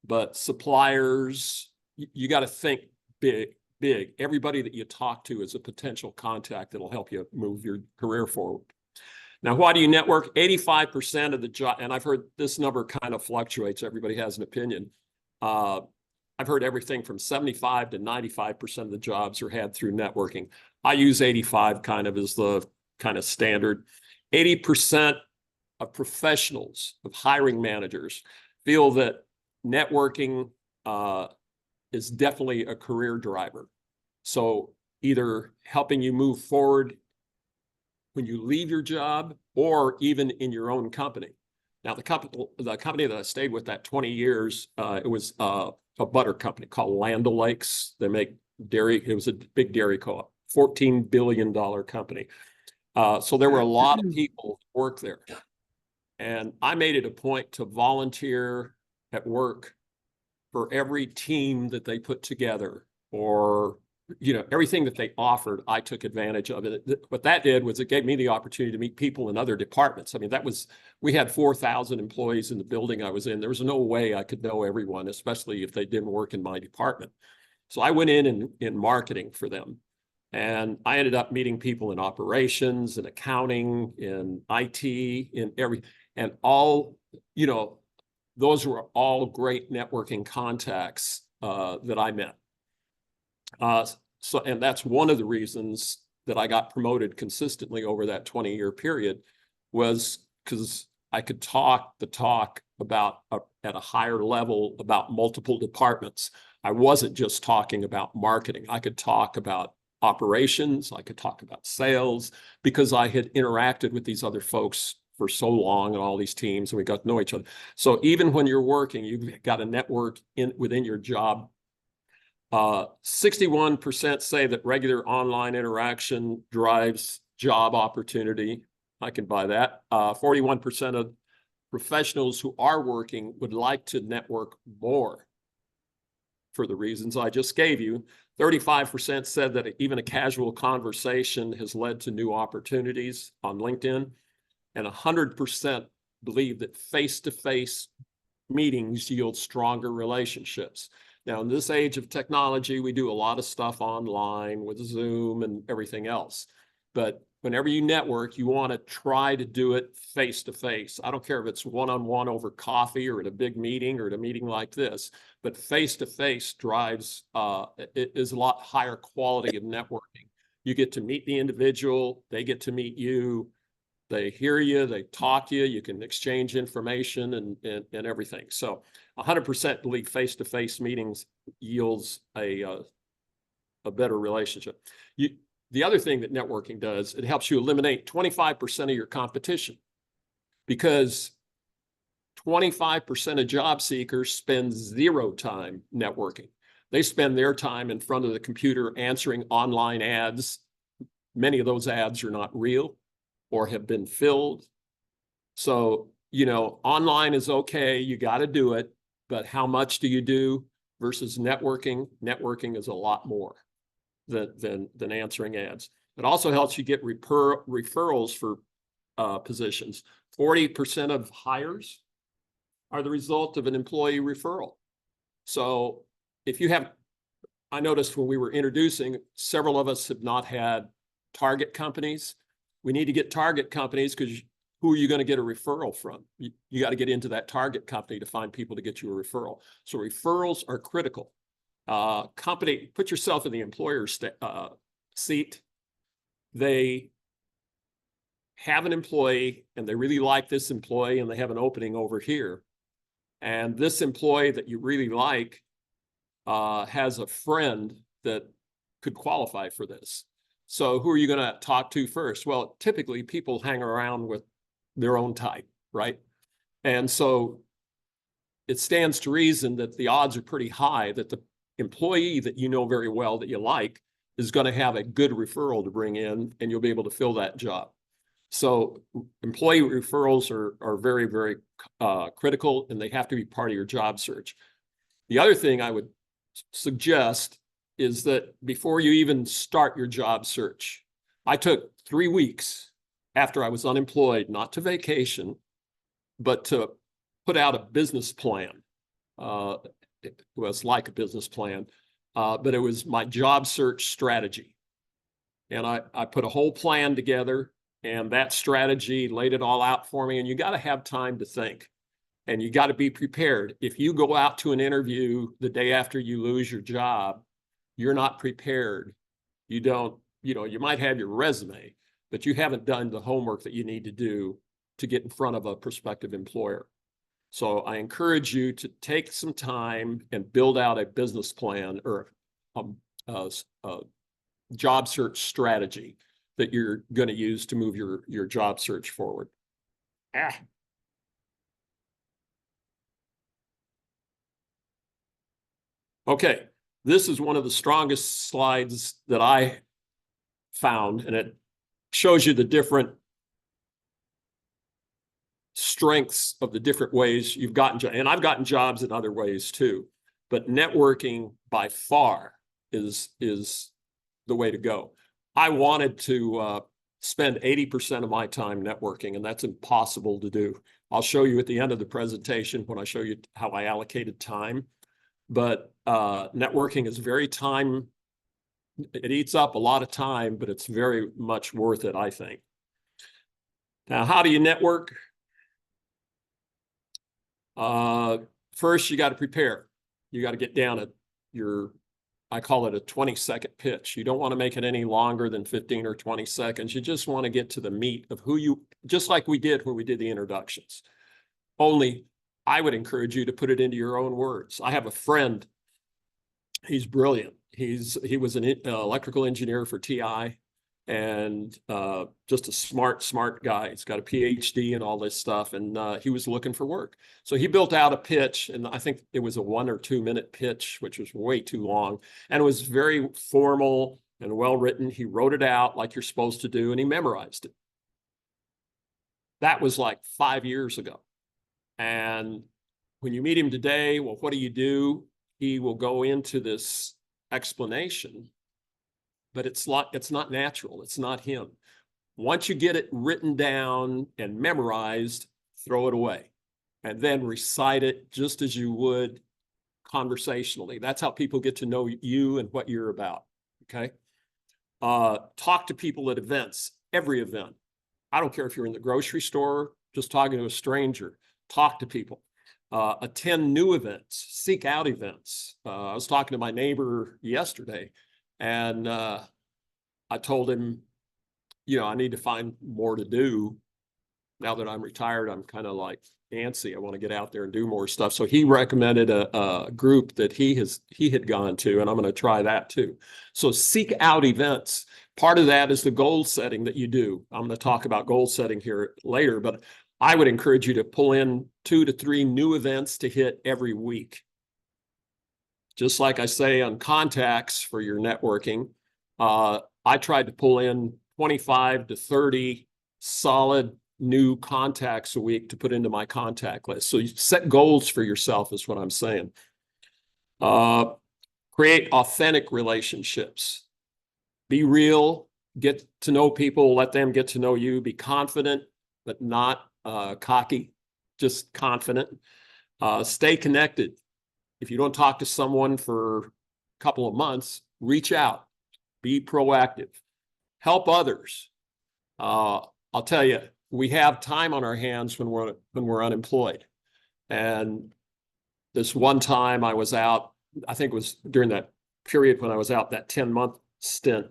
but suppliers. You got to think big. Everybody that you talk to is a potential contact that'll help you move your career forward. Now, why do you network? 85% of the job, and I've heard this number kind of fluctuates. Everybody has an opinion. I've heard everything from 75 to 95% of the jobs are had through networking. I use 85 kind of as the kind of standard. 80% of professionals, of hiring managers, feel that networking is definitely a career driver. So either helping you move forward when you leave your job or even in your own company. Now, the company that I stayed with that 20 years, it was a butter company called Land O'Lakes. They make dairy. It was a big dairy co-op, $14 billion company. So there were a lot of people who work there. And I made it a point to volunteer at work for every team that they put together, or everything that they offered, I took advantage of it. What that did was it gave me the opportunity to meet people in other departments. I mean, we had 4,000 employees in the building I was in. There was no way I could know everyone, especially if they didn't work in my department. So I went in marketing for them. And I ended up meeting people in operations, in accounting, in IT, in and all, those were all great networking contacts that I met. And that's one of the reasons that I got promoted consistently over that 20-year period, was because I could talk the talk about at a higher level about multiple departments. I wasn't just talking about marketing. I could talk about operations. I could talk about sales, because I had interacted with these other folks for so long and all these teams, and we got to know each other. So even when you're working, you've got a network within your job. 61% say that regular online interaction drives job opportunity. I can buy that. 41% of professionals who are working would like to network more for the reasons I just gave you. 35% said that even a casual conversation has led to new opportunities on LinkedIn. And 100% believe that face-to-face meetings yield stronger relationships. Now, in this age of technology, we do a lot of stuff online with Zoom and everything else. But whenever you network, you want to try to do it face-to-face. I don't care if it's one-on-one over coffee or at a big meeting or at a meeting like this, but face-to-face drives, it is a lot higher quality of networking. You get to meet the individual, they get to meet you. They hear you, they talk you can exchange information and everything. So 100% believe face-to-face meetings yields a better relationship. The other thing that networking does, it helps you eliminate 25% of your competition, because 25% of job seekers spend 0 time networking. They spend their time in front of the computer answering online ads. Many of those ads are not real or have been filled. So, you know, online is okay, you got to do it, but how much do you do versus networking? Networking is a lot more than answering ads. It also helps you get referrals for positions. 40% of hires are the result of an employee referral. So if you have, I noticed when we were introducing, several of us have not had target companies. We need to get target companies, because who are you going to get a referral from? You got to get into that target company to find people to get you a referral. So referrals are critical. Company, put yourself in the employer's seat. They have an employee and they really like this employee and they have an opening over here. And this employee that you really like has a friend that could qualify for this. So who are you going to talk to first? Well, typically people hang around with their own type, right? And so it stands to reason that the odds are pretty high that the employee that you know very well that you like is going to have a good referral to bring in, and you'll be able to fill that job. So employee referrals are very, very critical, and they have to be part of your job search. The other thing I would suggest is that before you even start your job search, I took 3 weeks after I was unemployed, not to vacation, but to put out a business plan. It was like a business plan, but it was my job search strategy. And I put a whole plan together, and that strategy laid it all out for me. And you got to have time to think, and you got to be prepared. If you go out to an interview the day after you lose your job, you're not prepared. You don't, you know, you might have your resume, but you haven't done the homework that you need to do to get in front of a prospective employer. So I encourage you to take some time and build out a business plan or a job search strategy that you're going to use to move your job search forward. Okay, this is one of the strongest slides that I found, and it shows you the different strengths of the different ways you've gotten, and I've gotten jobs in other ways too, but networking by far is the way to go. I wanted to spend 80% of my time networking, and that's impossible to do. I'll show you at the end of the presentation when I show you how I allocated time, but networking is very time, it eats up a lot of time, but it's very much worth it, I think. Now, how do you network? First, you got to prepare. You got to get down at your, I call it a 20-second pitch. You don't want to make it any longer than 15 or 20 seconds. You just want to get to the meat of who you, just like we did when we did the introductions. Only I would encourage you to put it into your own words. I have a friend, he's brilliant. He was an electrical engineer for TI, and just a smart guy. He's got a PhD and all this stuff, and he was looking for work. So he built out a pitch, and I think it was a 1 or 2 minute pitch, which was way too long, and it was very formal and well written. He wrote it out like you're supposed to do, and he memorized it. That was like 5 years ago. And when you meet him today, well, what do? He will go into this explanation, but it's not natural. It's not him. Once you get it written down and memorized, throw it away and then recite it just as you would conversationally. That's how people get to know you and what you're about. Okay. Talk to people at events, every event. I don't care if you're in the grocery store, just talking to a stranger, talk to people. Attend new events, seek out events. I was talking to my neighbor yesterday, and I told him, you know, I need to find more to do. now that I'm retired, I'm kind of like antsy. I want to get out there and do more stuff. So he recommended a group that he had gone to, and I'm going to try that too. So seek out events. Part of that is the goal setting that you do. I'm going to talk about goal setting here later, but I would encourage you to pull in 2 to 3 new events to hit every week. Just like I say on contacts for your networking, I tried to pull in 25 to 30 solid new contacts a week to put into my contact list. So you set goals for yourself is what I'm saying. Create authentic relationships. Be real, get to know people, let them get to know you. Be confident, but not cocky, just confident. Stay connected. If you don't talk to someone for a couple of months, reach out. Be proactive. Help others. I'll tell you, we have time on our hands when we're unemployed. And this one time I was out, I think it was during that period when I was out, that 10-month stint,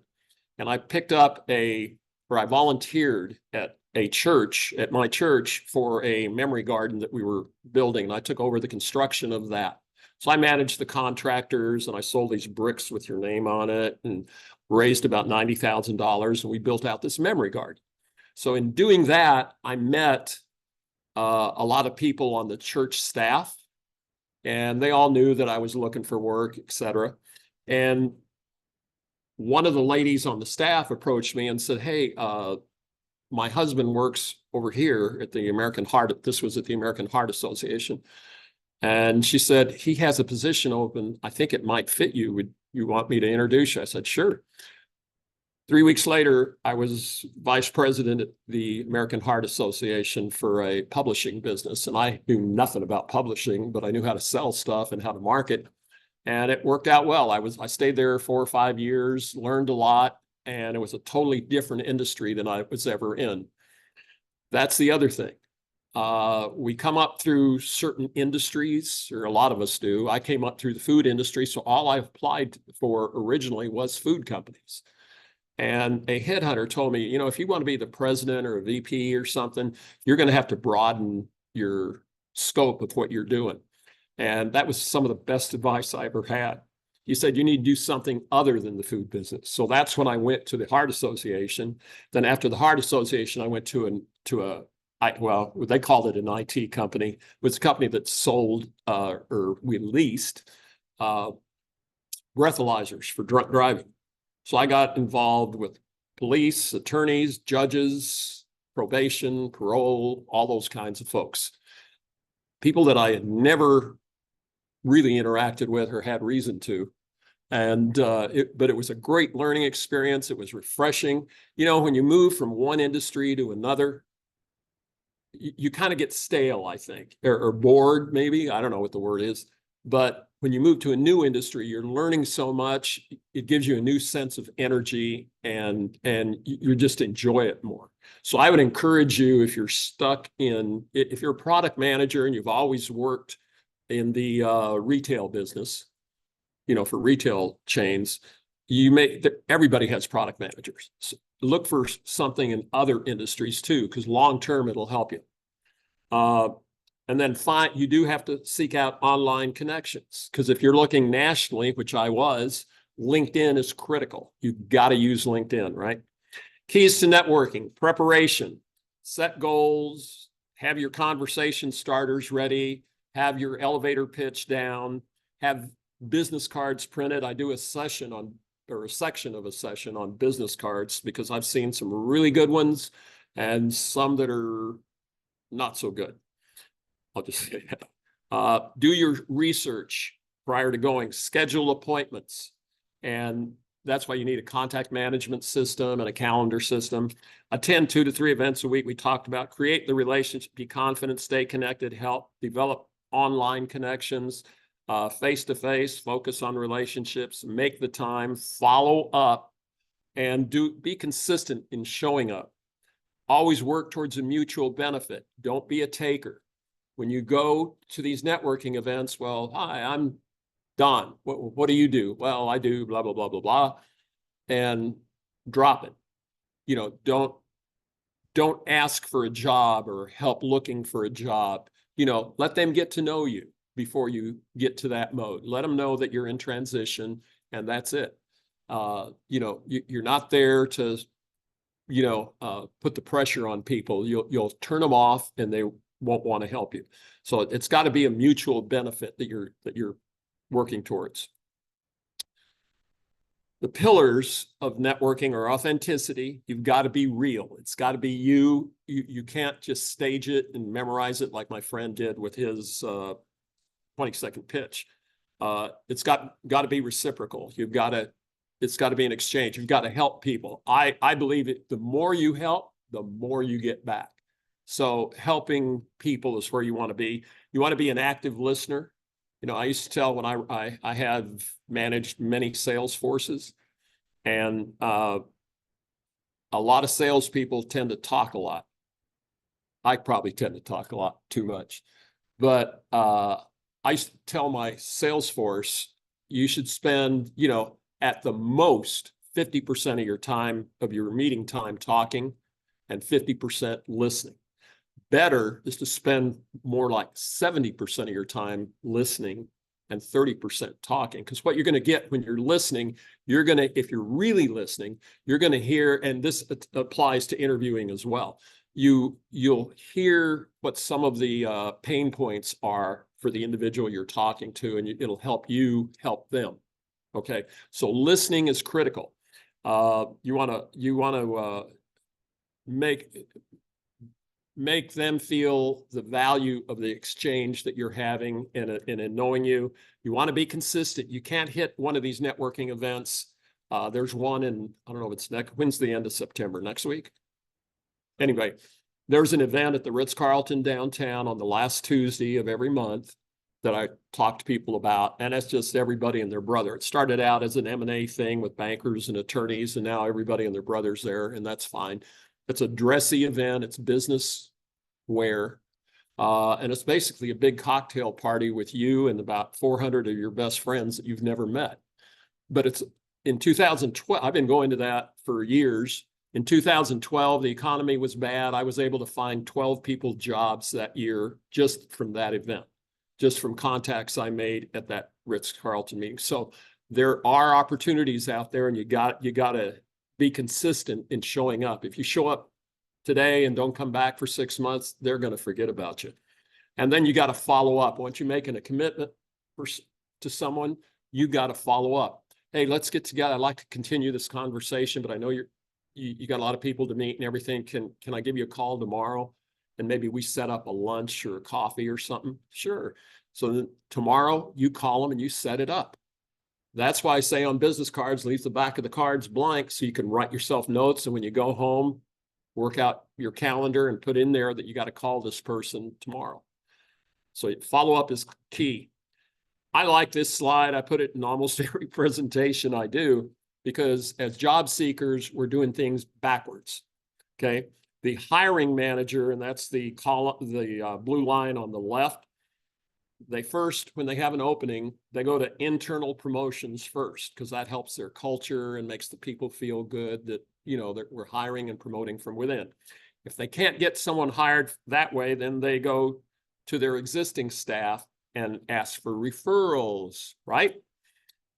and I picked up I volunteered at a church, at my church, for a memory garden that we were building. And I took over the construction of that. So I managed the contractors, and I sold these bricks with your name on it and raised about $90,000, and we built out this memory garden. So in doing that, I met a lot of people on the church staff, and they all knew that I was looking for work, et cetera. And one of the ladies on the staff approached me and said, hey, my husband works over here at the American Heart. This was at the American Heart Association. And she said, he has a position open. I think it might fit you. Would you want me to introduce you? I said, sure. 3 weeks later, I was vice president at the American Heart Association for a publishing business. And I knew nothing about publishing, but I knew how to sell stuff and how to market. And it worked out well. I stayed there 4 or 5 years, learned a lot, and it was a totally different industry than I was ever in. That's the other thing. We come up through certain industries, or a lot of us do. I came up through the food industry, so all I applied for originally was food companies. And a headhunter told me, you know, if you want to be the president or a VP or something, you're going to have to broaden your scope of what you're doing. And that was some of the best advice I ever had. He said, you need to do something other than the food business. So that's when I went to the Heart Association. Then after the Heart Association, I went to well, they called it an IT company. It was a company that sold or we leased breathalyzers for drunk driving. So I got involved with police, attorneys, judges, probation, parole, all those kinds of folks. People that I had never really interacted with or had reason to. And but it was a great learning experience. It was refreshing. You know, when you move from one industry to another, you kind of get stale, I think, or bored, maybe. I don't know what the word is. But when you move to a new industry, you're learning so much. It gives you a new sense of energy, and you just enjoy it more. So I would encourage you, if you're if you're a product manager and you've always worked in the retail business, you know, for retail chains, everybody has product managers. So look for something in other industries too, because long-term it'll help you. And then you do have to seek out online connections, because if you're looking nationally, which I was, LinkedIn is critical. You've got to use LinkedIn, right? Keys to networking: preparation, set goals, have your conversation starters ready, have your elevator pitch down, have business cards printed. I do a section or a section of a session on business cards, because I've seen some really good ones and some that are not so good. I'll just say that. Do your research prior to going. Schedule appointments. And that's why you need a contact management system and a calendar system. Attend 2 to 3 events a week. We talked about. Create the relationship. Be confident. Stay connected. Help develop online connections. Face-to-face. Focus on relationships. Make the time. Follow up. And be consistent in showing up. Always work towards a mutual benefit. Don't be a taker. When you go to these networking events, well, hi, I'm Don. What do you do? Well, I do blah, blah, blah, blah, blah. And drop it. You know, don't don't ask for a job or help looking for a job. You know, let them get to know you before you get to that mode. Let them know that you're in transition, and that's it. You know, you're not there to, you know, put the pressure on people. You'll turn them off, and they won't want to help you. So it's got to be a mutual benefit that you're working towards. The pillars of networking are authenticity. You've got to be real. It's got to be you. You can't just stage it and memorize it like my friend did with his 20-second pitch. It's got to be reciprocal. It's got to be an exchange. You've got to help people. I believe it. The more you help, the more you get back. So helping people is where you want to be. You want to be an active listener. You know, I used to tell when I have managed many sales forces, and a lot of salespeople tend to talk a lot. I probably tend to talk a lot too much, but I used to tell my sales force, you should spend, you know, at the most 50% of your time, of your meeting time, talking, and 50% listening. Better is to spend more like 70% of your time listening and 30% talking. Because what you're going to get when you're listening, you're going to, if you're really listening, you're going to hear, and this applies to interviewing as well. You'll hear what some of the pain points are for the individual you're talking to, and it'll help you help them. Okay, so listening is critical. You want to make them feel the value of the exchange that you're having in knowing you. You want to be consistent. You can't hit one of these networking events. There's one in, I don't know if it's when's the end of September? Next week? Anyway, there's an event at the Ritz-Carlton downtown on the last Tuesday of every month that I talk to people about, and that's just everybody and their brother. It started out as an M&A thing with bankers and attorneys, and now everybody and their brother's there, and that's fine. It's a dressy event. It's business wear. And it's basically a big cocktail party with you and about 400 of your best friends that you've never met. But it's in 2012, I've been going to that for years. In 2012, the economy was bad. I was able to find 12 people jobs that year just from that event, just from contacts I made at that Ritz-Carlton meeting. So there are opportunities out there, and you got to be consistent in showing up. If you show up today and don't come back for 6 months, they're going to forget about you. And then you got to follow up. Once you're making a commitment to someone, you got to follow up. Hey, let's get together. I'd like to continue this conversation, but I know you got a lot of people to meet and everything. Can I give you a call tomorrow? And maybe we set up a lunch or a coffee or something? Sure. So then tomorrow you call them and you set it up. That's why I say on business cards, leave the back of the cards blank so you can write yourself notes. And when you go home, work out your calendar and put in there that you got to call this person tomorrow. So follow up is key. I like this slide. I put it in almost every presentation I do, because as job seekers, we're doing things backwards. Okay. The hiring manager, and that's the column, the blue line on the left, they first, when they have an opening, they go to internal promotions first, because that helps their culture and makes the people feel good that, you know, that we're hiring and promoting from within. If they can't get someone hired that way, then they go to their existing staff and ask for referrals, right?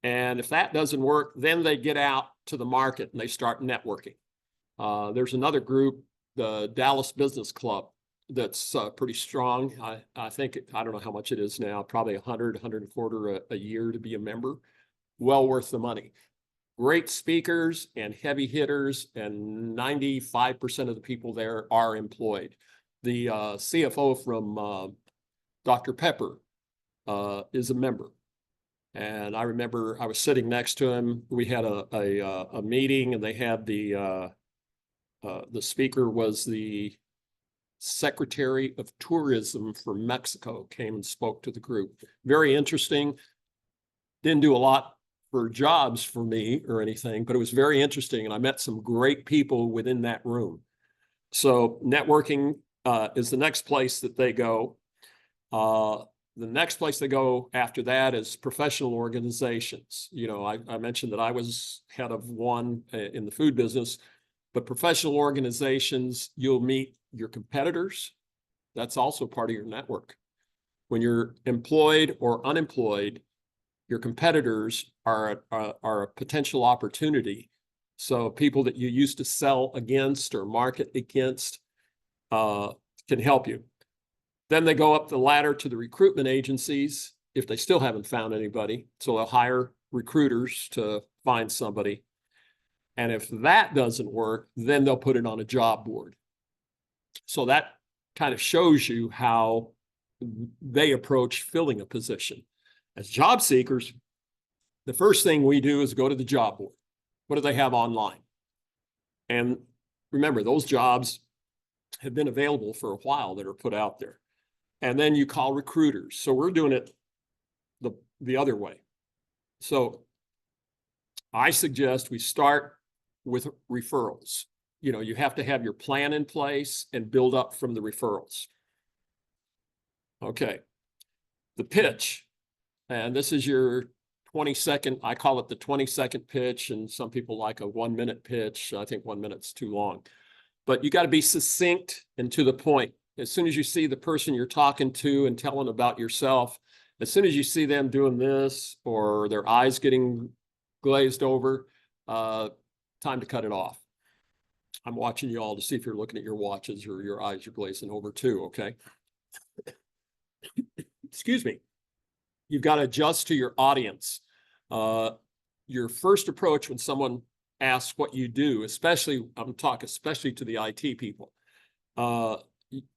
And if that doesn't work, then they get out to the market and they start networking. There's another group, the Dallas Business Club, that's pretty strong. I think, I don't know how much it is now, probably $100 a year to be a member. Well worth the money. Great speakers and heavy hitters, and 95% of the people there are employed. The CFO from Dr. Pepper is a member. And I remember I was sitting next to him. We had a meeting, and they had the speaker was the Secretary of Tourism for Mexico, came and spoke to the group. Very interesting. Didn't do a lot for jobs for me or anything, but it was very interesting. And I met some great people within that room. So networking is the next place that they go. The next place they go after that is professional organizations. You know, I mentioned that I was head of one in the food business. But professional organizations, you'll meet your competitors. That's also part of your network. When you're employed or unemployed, your competitors are a potential opportunity. So people that you used to sell against or market against can help you. Then they go up the ladder to the recruitment agencies if they still haven't found anybody. So they'll hire recruiters to find somebody. And if that doesn't work, then they'll put it on a job board. So that kind of shows you how they approach filling a position. As job seekers, the first thing we do is go to the job board. What do they have online? And remember, those jobs have been available for a while that are put out there. And then you call recruiters. So we're doing it the other way. So I suggest we start with referrals. You know, you have to have your plan in place and build up from the referrals. Okay. The pitch. And this is your 20-second, I call it the 20-second pitch, and some people like a 1-minute pitch. I think 1 minute's too long. But you got to be succinct and to the point. As soon as you see the person you're talking to and telling about yourself, as soon as you see them doing this or their eyes getting glazed over, time to cut it off. I'm watching you all to see if you're looking at your watches or your eyes are glazing over too, okay? Excuse me. You've got to adjust to your audience. Your first approach when someone asks what you do, especially, I'm talking especially to the IT people,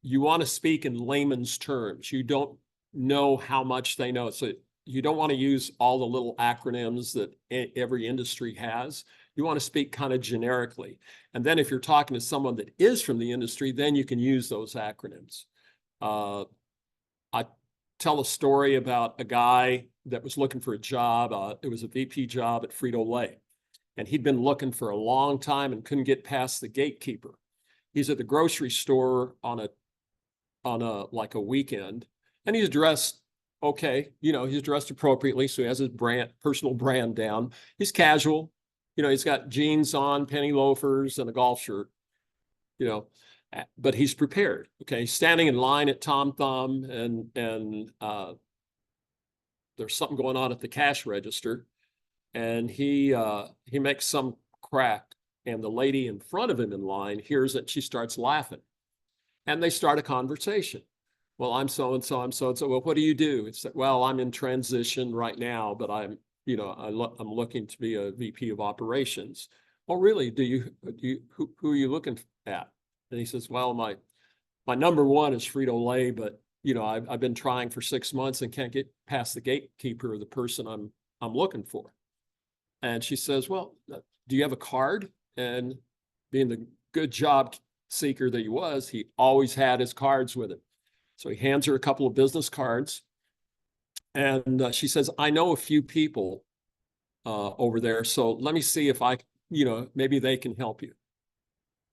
you want to speak in layman's terms. You don't know how much they know. So you don't want to use all the little acronyms that every industry has. You want to speak kind of generically. And then if you're talking to someone that is from the industry, then you can use those acronyms. I tell a story about a guy that was looking for a job. It was a VP job at Frito-Lay. And he'd been looking for a long time and couldn't get past the gatekeeper. He's at the grocery store on a like a weekend, and he's dressed okay. You know, he's dressed appropriately, so he has his personal brand down. He's casual. You know, he's got jeans on, penny loafers, and a golf shirt. You know, but he's prepared. Okay, he's standing in line at Tom Thumb, and there's something going on at the cash register, and he makes some crack. And the lady in front of him in line hears it. She starts laughing. And they start a conversation. Well, I'm so-and-so, I'm so-and-so. Well, what do you do? It's like, well, I'm in transition right now, but I'm looking to be a VP of operations. Oh, really? Who are you looking at? And he says, well, my number one is Frito-Lay, but you know, I've been trying for 6 months and can't get past the gatekeeper of the person I'm looking for. And she says, well, do you have a card? And being the good job seeker that he was, he always had his cards with him. So he hands her a couple of business cards. And she says, I know a few people over there. So let me see if maybe they can help you.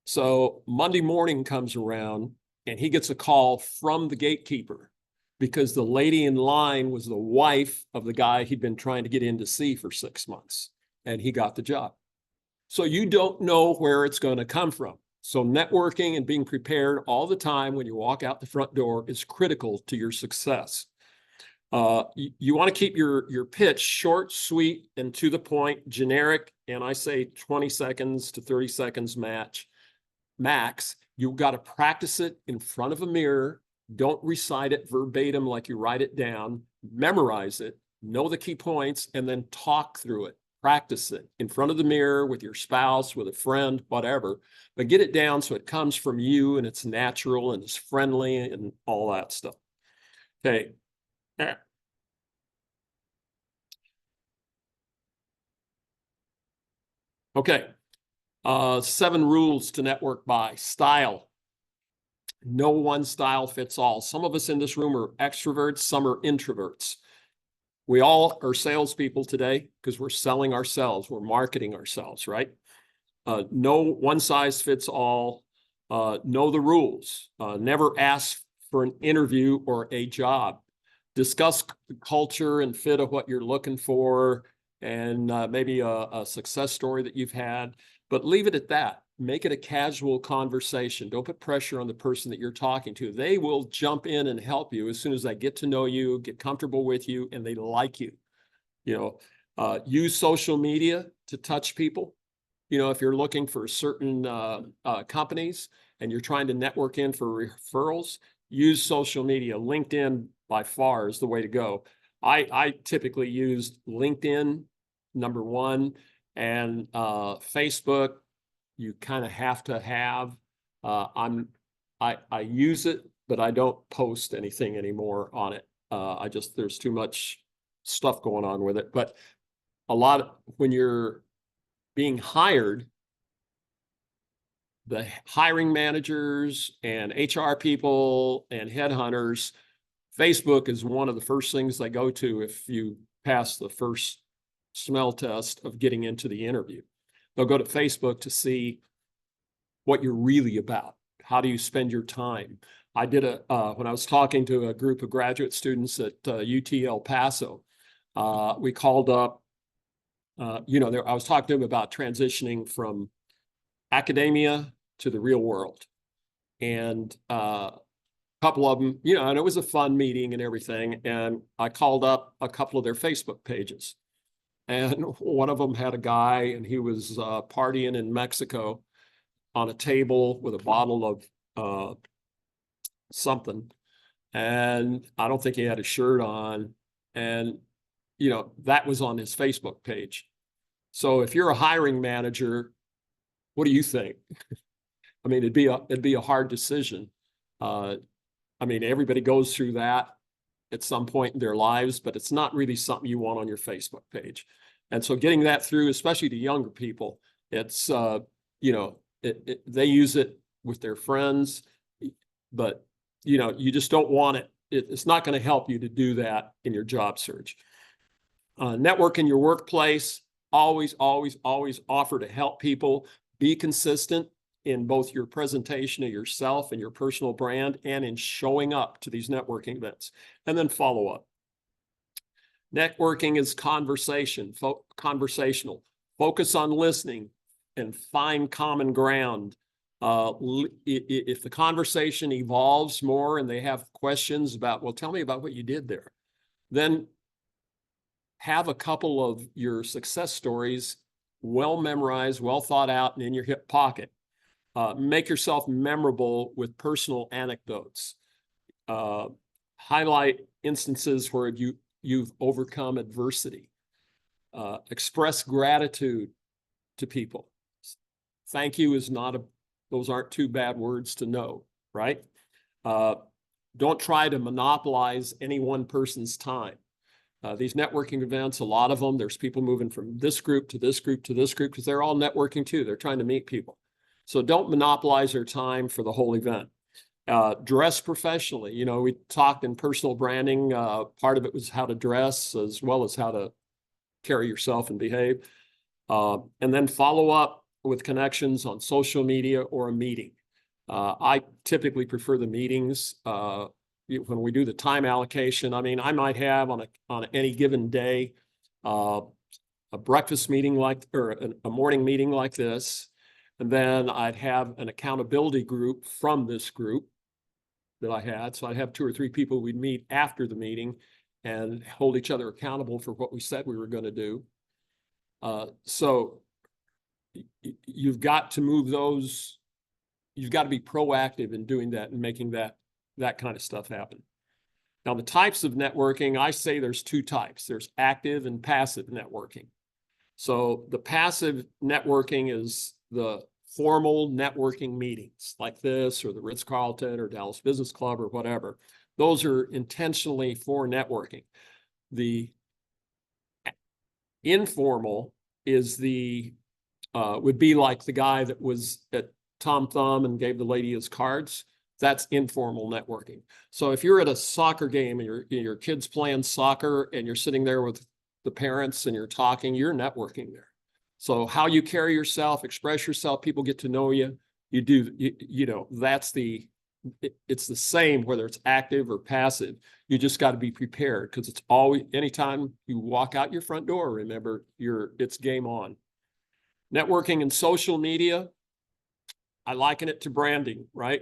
So Monday morning comes around and he gets a call from the gatekeeper because the lady in line was the wife of the guy he'd been trying to get in to see for 6 months. And he got the job. So you don't know where it's going to come from. So networking and being prepared all the time when you walk out the front door is critical to your success. You want to keep your pitch short, sweet, and to the point, generic, and I say 20 seconds to 30 seconds max. You've got to practice it in front of a mirror. Don't recite it verbatim like you write it down. Memorize it, know the key points, and then talk through it. Practice it in front of the mirror with your spouse, with a friend, whatever, but get it down so it comes from you and it's natural and it's friendly and all that stuff. Okay. Okay. 7 rules to network by. Style. No one style fits all. Some of us in this room are extroverts, some are introverts. We all are salespeople today because we're selling ourselves. We're marketing ourselves, right? No one size fits all. Know the rules. Never ask for an interview or a job. Discuss the culture and fit of what you're looking for and maybe a success story that you've had, but leave it at that. make it a casual conversation. Don't put pressure on the person that you're talking to. They will jump in and help you as soon as they get to know you, get comfortable with you, and they like you. Use social media to touch people. If you're looking for certain companies and you're trying to network in for referrals, use social media. LinkedIn by far is the way to go. I typically used LinkedIn, number one, and Facebook. You kind of have to have. I use it, but I don't post anything anymore on it. There's too much stuff going on with it. But when you're being hired, the hiring managers and HR people and headhunters, Facebook is one of the first things they go to if you pass the first smell test of getting into the interview. They'll go to Facebook to see what you're really about. How do you spend your time? I did when I was talking to a group of graduate students at UT El Paso, we called up, I was talking to them about transitioning from academia to the real world. And a couple of them, and it was a fun meeting and everything. And I called up a couple of their Facebook pages. And one of them had a guy, and he was partying in Mexico on a table with a bottle of something. And I don't think he had a shirt on. And, that was on his Facebook page. So if you're a hiring manager, what do you think? I mean, it'd be a hard decision. Everybody goes through that at some point in their lives, but it's not really something you want on your Facebook page. And so getting that through, especially to younger people, it's, they use it with their friends, but, you just don't want it. It's not going to help you to do that in your job search. Network in your workplace, always, always, always offer to help people. Be consistent in both your presentation of yourself and your personal brand and in showing up to these networking events. And then follow up. Networking is conversational. Focus on listening and find common ground. If the conversation evolves more and they have questions about, well, tell me about what you did there, then have a couple of your success stories well memorized, well thought out, and in your hip pocket. Make yourself memorable with personal anecdotes. Highlight instances where you've overcome adversity. Express gratitude to people. Thank you is those aren't two bad words to know, right? Don't try to monopolize any one person's time. These networking events, a lot of them, there's people moving from this group to this group to this group because they're all networking too. They're trying to meet people. So don't monopolize their time for the whole event. Dress professionally. We talked in personal branding. Part of it was how to dress as well as how to carry yourself and behave. And then follow up with connections on social media or a meeting. I typically prefer the meetings. When we do the time allocation, I might have on any given day a breakfast meeting or a morning meeting like this, and then I'd have an accountability group from this group that I had. So I'd have 2 or 3 people we'd meet after the meeting and hold each other accountable for what we said we were going to do. So you've got to move those. You've got to be proactive in doing that and making that kind of stuff happen. Now, the types of networking, I say there's 2 types. There's active and passive networking. So the passive networking is the formal networking meetings like this or the Ritz-Carlton or Dallas Business Club or whatever. Those are intentionally for networking. The informal is would be like the guy that was at Tom Thumb and gave the lady his cards. That's informal networking. So if you're at a soccer game and your kid's playing soccer and you're sitting there with the parents and you're talking, you're networking there. So how you carry yourself, express yourself, people get to know you. You do, it's the same whether it's active or passive. You just got to be prepared because it's always, anytime you walk out your front door, remember, it's game on. Networking and social media. I liken it to branding, right?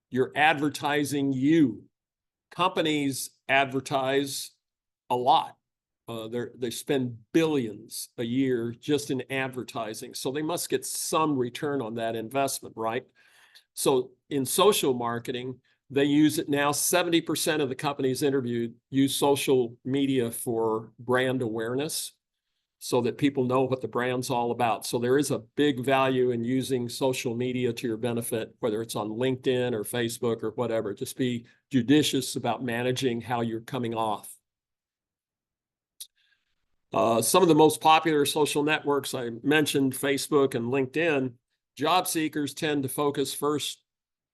You're advertising you. Companies advertise a lot. They spend billions a year just in advertising. So they must get some return on that investment, right? So in social marketing, they use it now. 70% of the companies interviewed use social media for brand awareness so that people know what the brand's all about. So there is a big value in using social media to your benefit, whether it's on LinkedIn or Facebook or whatever. Just be judicious about managing how you're coming off. Some of the most popular social networks I mentioned, Facebook and LinkedIn. Job seekers tend to focus first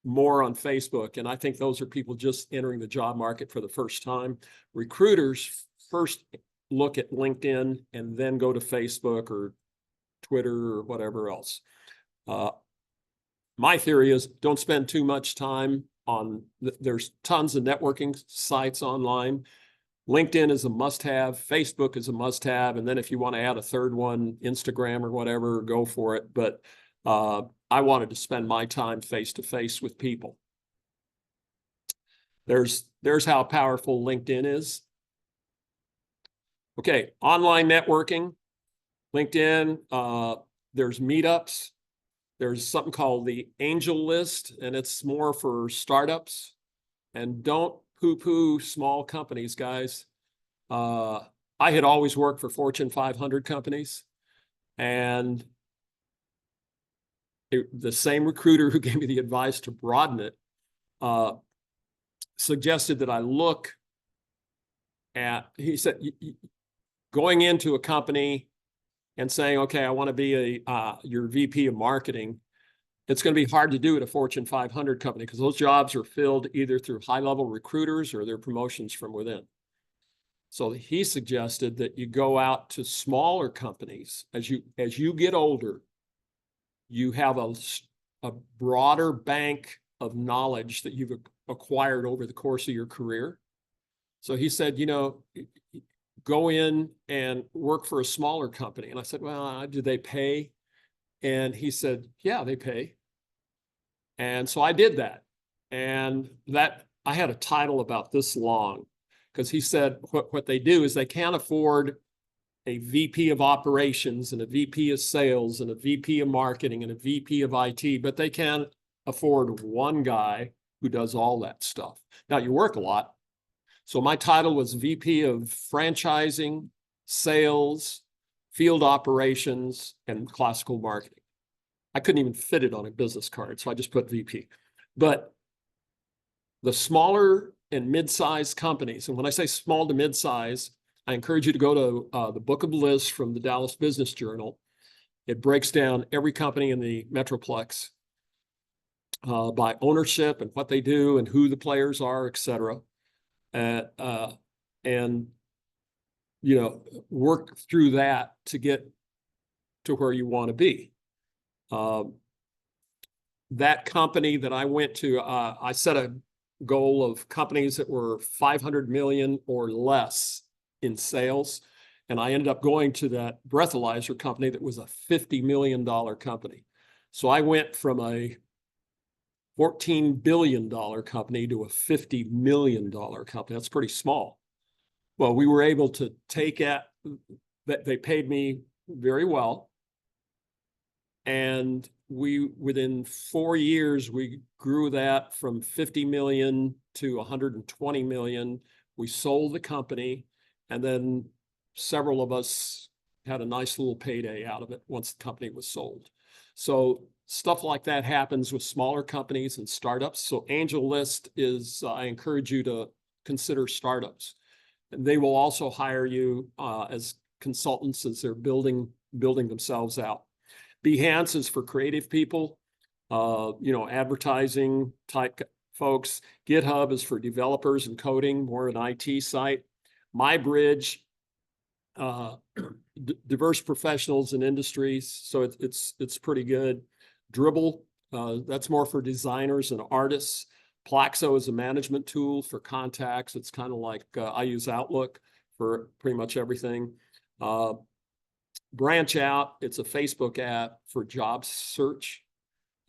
more on Facebook, and I think those are people just entering the job market for the first time. Recruiters first look at LinkedIn and then go to Facebook or Twitter or whatever else. My theory is don't spend too much time on, there's tons of networking sites online. LinkedIn is a must-have, Facebook is a must-have, and then if you want to add a third one, Instagram or whatever, go for it. But I wanted to spend my time face-to-face with people. There's how powerful LinkedIn is. Okay, online networking, LinkedIn, there's meetups. There's something called the Angel List, and it's more for startups. And don't poo-poo small companies, guys. I had always worked for Fortune 500 companies, and the same recruiter who gave me the advice to broaden it suggested that I look at, he said, going into a company and saying, okay, I want to be your VP of marketing, it's going to be hard to do at a Fortune 500 company because those jobs are filled either through high-level recruiters or their promotions from within. So he suggested that you go out to smaller companies. As you get older, you have a broader bank of knowledge that you've acquired over the course of your career. So he said, you know, go in and work for a smaller company. And I said, well, do they pay? And he said, yeah, they pay. And so I did that. And that I had a title about this long because he said what they do is they can't afford a VP of operations and a VP of sales and a VP of marketing and a VP of IT, but they can afford one guy who does all that stuff. Now you work a lot. So my title was VP of franchising, sales, field operations, and classical marketing. I couldn't even fit it on a business card, so I just put VP. But the smaller and mid-sized companies, and when I say small to mid-size, I encourage you to go to the Book of Lists from the Dallas Business Journal. It breaks down every company in the Metroplex by ownership and what they do and who the players are, et cetera. And you know, work through that to get to where you want to be. That company that I went to, I set a goal of companies that were 500 million or less in sales. And I ended up going to that breathalyzer company that was a $50 million company. So I went from a $14 billion company to a $50 million company. That's pretty small. Well, we were able to take it, they paid me very well. And within 4 years, we grew that from 50 million to 120 million. We sold the company, and then several of us had a nice little payday out of it once the company was sold. So stuff like that happens with smaller companies and startups. So Angel List is, I encourage you to consider startups. And they will also hire you as consultants as they're building themselves out. Behance is for creative people, you know, advertising type folks. GitHub is for developers and coding, more an IT site. MyBridge, diverse professionals and industries, so it's pretty good. Dribble, that's more for designers and artists. Plaxo is a management tool for contacts. It's kind of like I use Outlook for pretty much everything. Branch Out, it's a Facebook app for job search.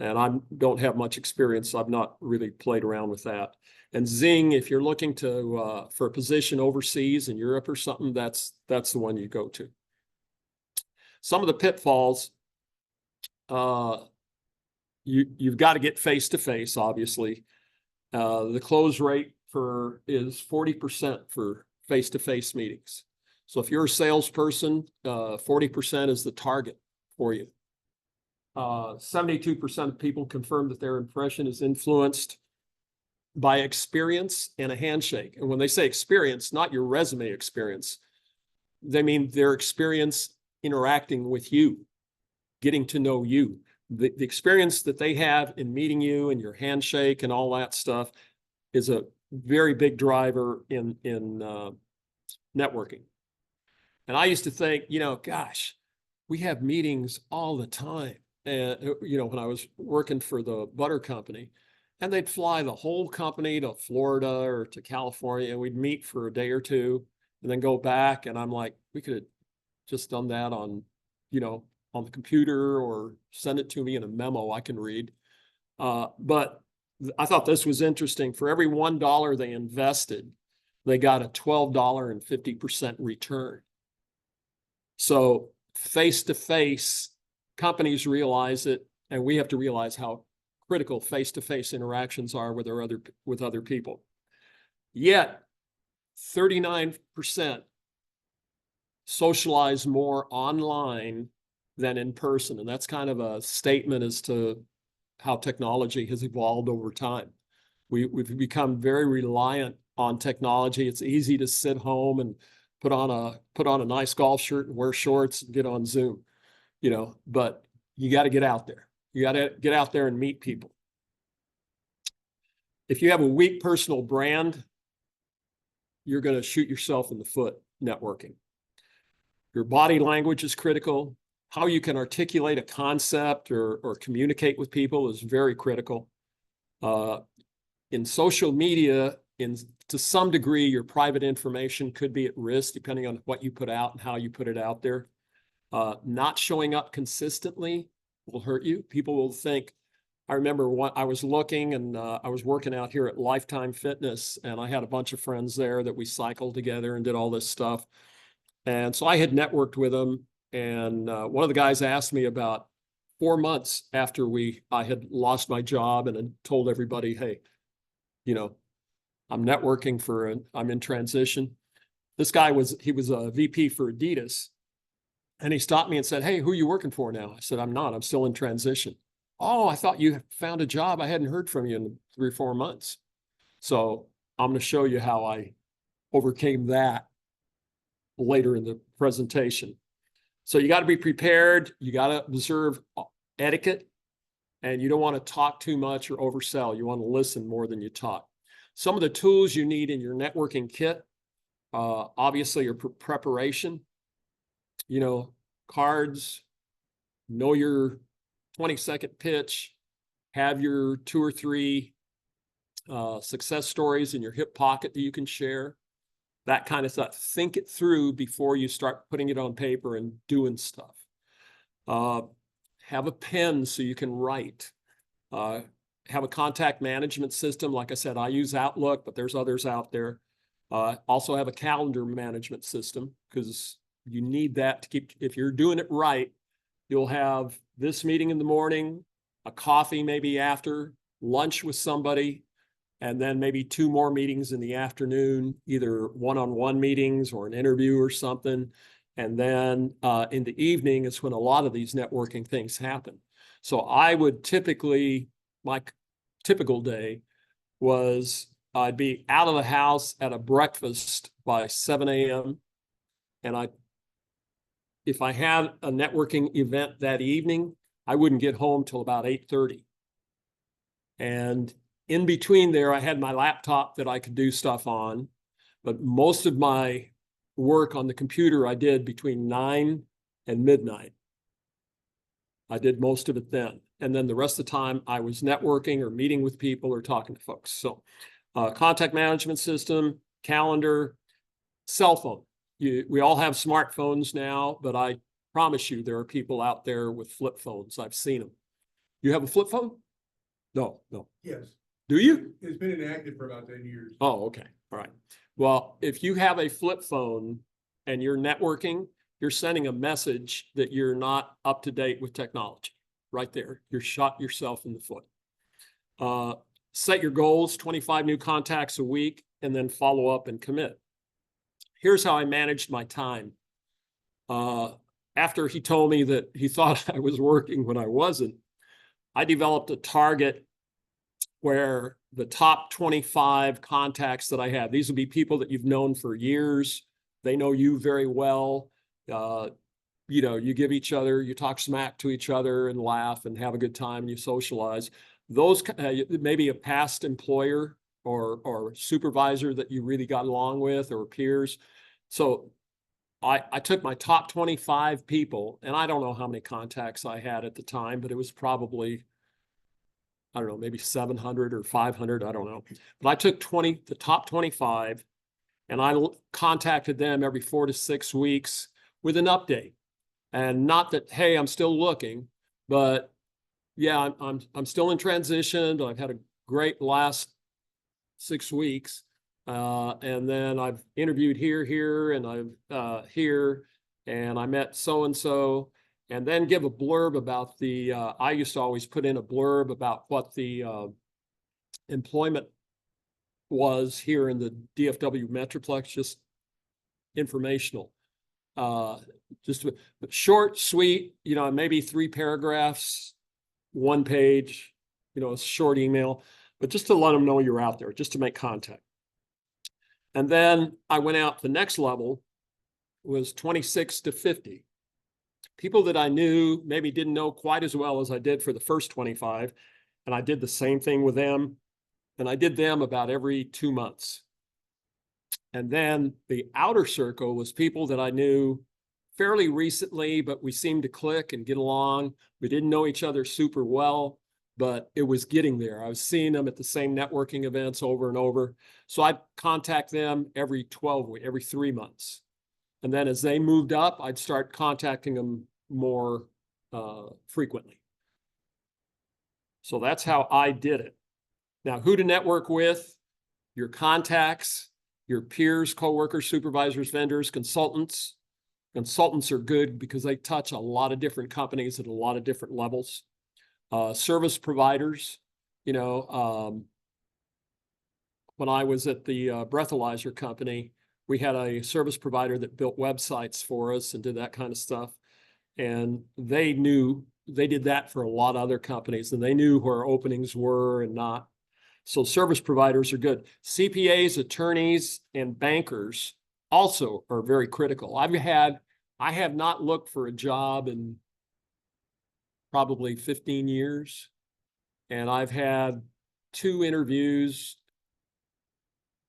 And I don't have much experience. I've not really played around with that. And Zing, if you're looking to for a position overseas in Europe or something, that's the one you go to. Some of the pitfalls, you've got to get face-to-face, obviously. The close rate is 40% for face-to-face meetings. So if you're a salesperson, 40% is the target for you. 72% of people confirm that their impression is influenced by experience and a handshake. And when they say experience, not your resume experience, they mean their experience interacting with you, getting to know you. The experience that they have in meeting you and your handshake and all that stuff is a very big driver in networking. And I used to think, gosh, we have meetings all the time. And, when I was working for the butter company, and they'd fly the whole company to Florida or to California, and we'd meet for a day or two and then go back. And I'm like, we could have just done that on the computer or send it to me in a memo I can read. But I thought this was interesting. For every $1 they invested, they got a $12.50 return. So face-to-face, companies realize it, and we have to realize how critical face-to-face interactions are with other people. Yet 39% socialize more online than in person. And that's kind of a statement as to how technology has evolved over time. We've become very reliant on technology. It's easy to sit home and put on a nice golf shirt and wear shorts and get on Zoom, but you got to get out there. You got to get out there and meet people. If you have a weak personal brand, you're going to shoot yourself in the foot networking. Your body language is critical. How you can articulate a concept or communicate with people is very critical. In social media, to some degree, your private information could be at risk depending on what you put out and how you put it out there. Not showing up consistently will hurt you. People will think, I remember I was looking and I was working out here at Lifetime Fitness, and I had a bunch of friends there that we cycled together and did all this stuff. And so I had networked with them. And one of the guys asked me about 4 months after I had lost my job and had told everybody, hey, I'm networking I'm in transition. This guy he was a VP for Adidas. And he stopped me and said, hey, who are you working for now? I said, I'm not, I'm still in transition. Oh, I thought you found a job. I hadn't heard from you in 3 or 4 months. So I'm going to show you how I overcame that later in the presentation. So you got to be prepared. You got to observe etiquette, and you don't want to talk too much or oversell. You want to listen more than you talk. Some of the tools you need in your networking kit, obviously your preparation, cards, know your 20-second pitch, have your 2 or 3 success stories in your hip pocket that you can share, that kind of stuff. Think it through before you start putting it on paper and doing stuff. Have a pen so you can write. Have a contact management system. Like I said, I use Outlook, but there's others out there. Also have a calendar management system, because you need that to keep, if you're doing it right, you'll have this meeting in the morning, a coffee maybe after, lunch with somebody, and then maybe 2 more meetings in the afternoon, either one-on-one meetings or an interview or something. And then in the evening is when a lot of these networking things happen. So I would typically, my typical day was I'd be out of the house at a breakfast by 7 a.m. And if I had a networking event that evening, I wouldn't get home till about 8:30. And in between there, I had my laptop that I could do stuff on, but most of my work on the computer I did between 9 and midnight. I did most of it then. And then the rest of the time I was networking or meeting with people or talking to folks. So contact management system, calendar, cell phone. We all have smartphones now, but I promise you there are people out there with flip phones. I've seen them. You have a flip phone? No, no. Yes. Do you? It's been inactive for about 10 years. Oh, okay. All right. Well, if you have a flip phone and you're networking, you're sending a message that you're not up to date with technology. Right there. You're shot yourself in the foot. Set your goals, 25 new contacts a week, and then follow up and commit. Here's how I managed my time. After he told me that he thought I was working when I wasn't, I developed a target where the top 25 contacts that I have, these will be people that you've known for years. They know you very well. You know, you give each other, you talk smack to each other and laugh and have a good time and you socialize. Those maybe a past employer or supervisor that you really got along with or peers. So I took my top 25 people, and I don't know how many contacts I had at the time, but it was probably, I don't know, maybe 700 or 500, I don't know. But I took the top 25, and I contacted them every 4 to 6 weeks with an update. And not that, hey, I'm still looking, but yeah, I'm still in transition, but I've had a great last 6 weeks. And then I've interviewed here, and I've here, and I met so-and-so, and then give a blurb about the, I used to always put in a blurb about what the employment was here in the DFW Metroplex, just informational. Just short, sweet, you know, maybe 3 paragraphs, 1 page, you know, a short email, but just to let them know you're out there, just to make contact. And then I went out, the next level was 26 to 50. People that I knew, maybe didn't know quite as well as I did for the first 25. And I did the same thing with them. And I did them about every 2 months. And then the outer circle was people that I knew fairly recently, but we seemed to click and get along. We didn't know each other super well, but it was getting there. I was seeing them at the same networking events over and over. So I'd contact them every 3 months. And then as they moved up, I'd start contacting them more frequently. So that's how I did it. Now, who to network with, your contacts, your peers, coworkers, supervisors, vendors, consultants. Consultants are good because they touch a lot of different companies at a lot of different levels. Service providers, you know, when I was at the breathalyzer company, we had a service provider that built websites for us and did that kind of stuff. And they did that for a lot of other companies, and they knew where openings were and not. So service providers are good. CPAs, attorneys, and bankers also are very critical. I have not looked for a job in probably 15 years. And I've had 2 interviews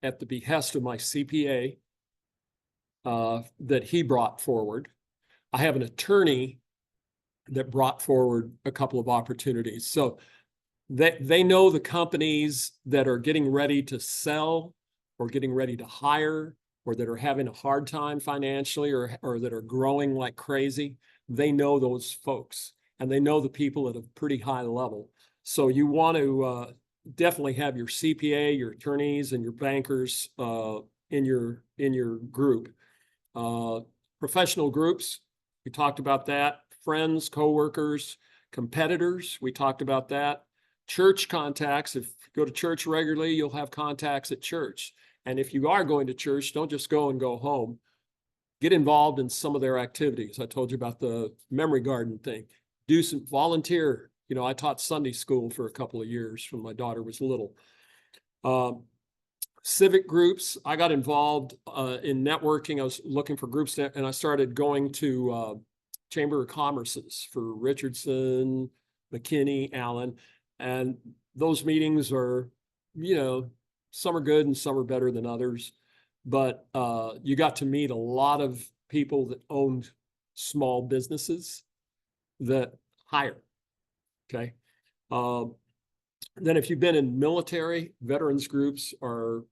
at the behest of my CPA that he brought forward. I have an attorney that brought forward a couple of opportunities. So they know the companies that are getting ready to sell or getting ready to hire or that are having a hard time financially or that are growing like crazy. They know those folks, and they know the people at a pretty high level. So you want to definitely have your CPA, your attorneys, and your bankers in your group. Professional groups, we talked about that. Friends, coworkers, competitors, we talked about that. Church contacts, if you go to church regularly, you'll have contacts at church. And if you are going to church, don't just go and go home. Get involved in some of their activities. I told you about the memory garden thing. Do some volunteer. You know, I taught Sunday school for a couple of years when my daughter was little. Civic groups, I got involved in networking. I was looking for groups and I started going to Chamber of Commerce's for Richardson, McKinney, Allen. And those meetings are, you know, some are good and some are better than others. But you got to meet a lot of people that owned small businesses that hire. Okay. Then if you've been in military, veterans groups are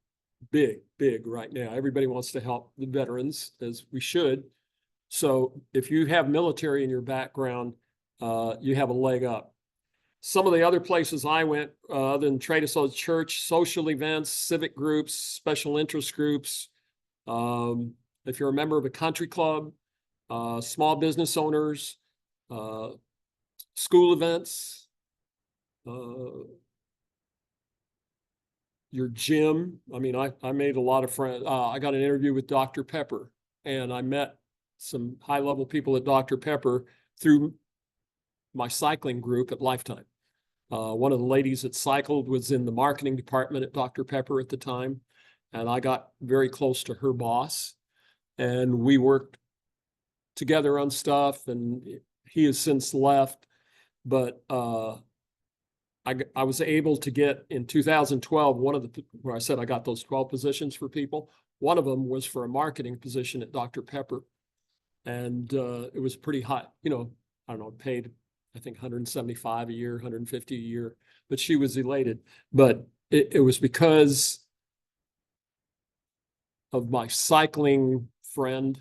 big right now. Everybody wants to help the veterans, as we should. So if you have military in your background, you have a leg up. Some of the other places I went, other than Trade Association, church, social events, civic groups, special interest groups. If you're a member of a country club, small business owners, school events, your gym. I mean, I made a lot of friends. I got an interview with Dr. Pepper, and I met some high-level people at Dr. Pepper through my cycling group at Lifetime. One of the ladies that cycled was in the marketing department at Dr. Pepper at the time, and I got very close to her boss, and we worked together on stuff, and he has since left, but I was able to get in 2012, where I said I got those 12 positions for people. One of them was for a marketing position at Dr. Pepper. And it was pretty high, you know, I don't know, paid, I think 175 a year, 150 a year, but she was elated. But it was because of my cycling friend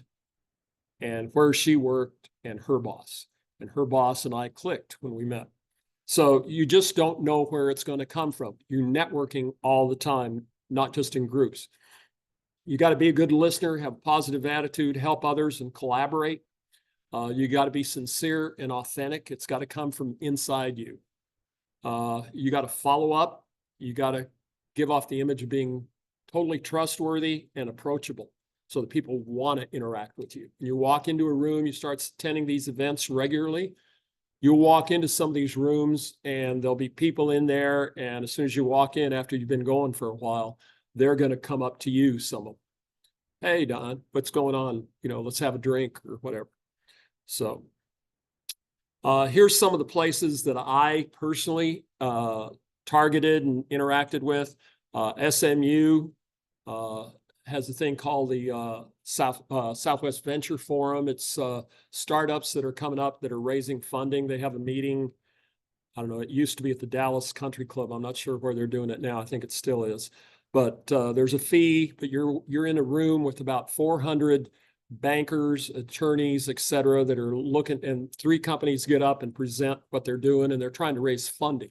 and where she worked and her boss. And her boss and I clicked when we met. So you just don't know where it's going to come from. You're networking all the time, not just in groups. You got to be a good listener, have a positive attitude, help others, and collaborate. You got to be sincere and authentic. It's got to come from inside you. You got to follow up. You got to give off the image of being totally trustworthy and approachable so that people want to interact with you. You walk into a room, you start attending these events regularly. You'll walk into some of these rooms and there'll be people in there. And as soon as you walk in, after you've been going for a while, they're going to come up to you, some of them. Hey, Don, what's going on? You know, let's have a drink or whatever. So here's some of the places that I personally targeted and interacted with. SMU has a thing called the Southwest Venture Forum. It's startups that are coming up that are raising funding. They have a meeting. I don't know, it used to be at the Dallas Country Club. I'm not sure where they're doing it now. I think it still is. But there's a fee, but you're in a room with about 400 bankers, attorneys, et cetera, that are looking, and 3 companies get up and present what they're doing, and they're trying to raise funding.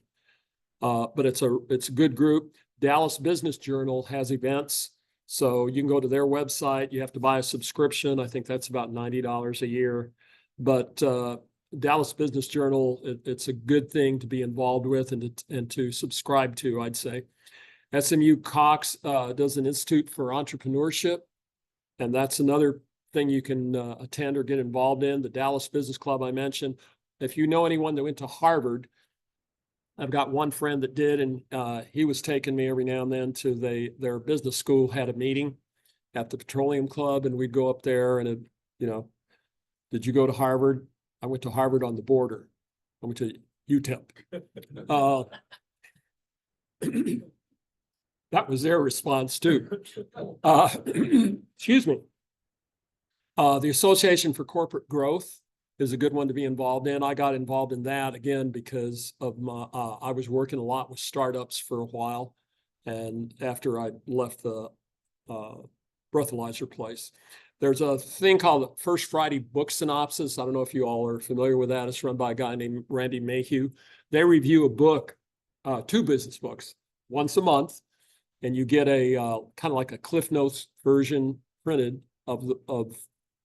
But it's a good group. Dallas Business Journal has events. So you can go to their website. You have to buy a subscription. I think that's about $90 a year. But Dallas Business Journal, it's a good thing to be involved with and to subscribe to, I'd say. SMU Cox does an Institute for Entrepreneurship, and that's another thing you can attend or get involved in. The Dallas Business Club I mentioned. If you know anyone that went to Harvard, I've got one friend that did, and he was taking me every now and then to their business school had a meeting at the Petroleum Club, and we'd go up there and, you know, did you go to Harvard? I went to Harvard on the border. I went to UTEP. That was their response too. Excuse me. The Association for Corporate Growth is a good one to be involved in. I got involved in that again because of I was working a lot with startups for a while, and after I left the breathalyzer place. There's a thing called the First Friday Book Synopsis. I don't know if you all are familiar with that. It's run by a guy named Randy Mayhew. They review a book, 2 business books, once a month, and you get a kind of like a Cliff Notes version printed of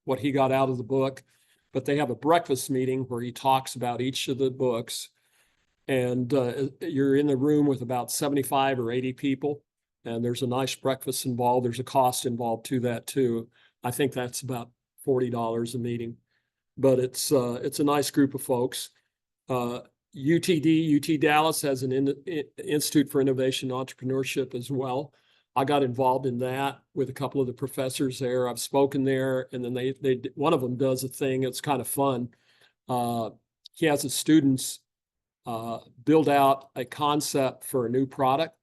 what he got out of the book. But they have a breakfast meeting where he talks about each of the books, and you're in the room with about 75 or 80 people, and there's a nice breakfast involved. There's a cost involved to that too. I think that's about $40 a meeting, but it's a nice group of folks. UT Dallas has an Institute for Innovation and Entrepreneurship as well. I got involved in that with a couple of the professors there. I've spoken there, and then one of them does a thing. It's kind of fun. He has his students build out a concept for a new product,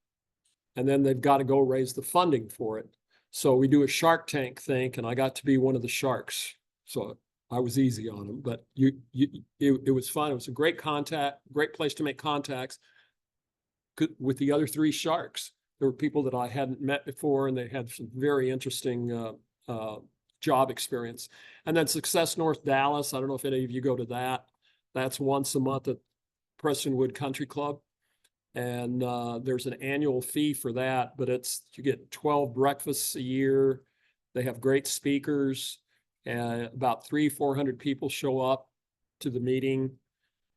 and then they've got to go raise the funding for it. So we do a Shark Tank thing, and I got to be one of the sharks. So I was easy on them, but it was fun. It was a great place to make contacts with the other 3 sharks. There were people that I hadn't met before, and they had some very interesting job experience. And then Success North Dallas, I don't know if any of you go to that. That's once a month at Prestonwood Country Club. And there's an annual fee for that, but you get 12 breakfasts a year. They have great speakers, and about 300-400 people show up to the meeting.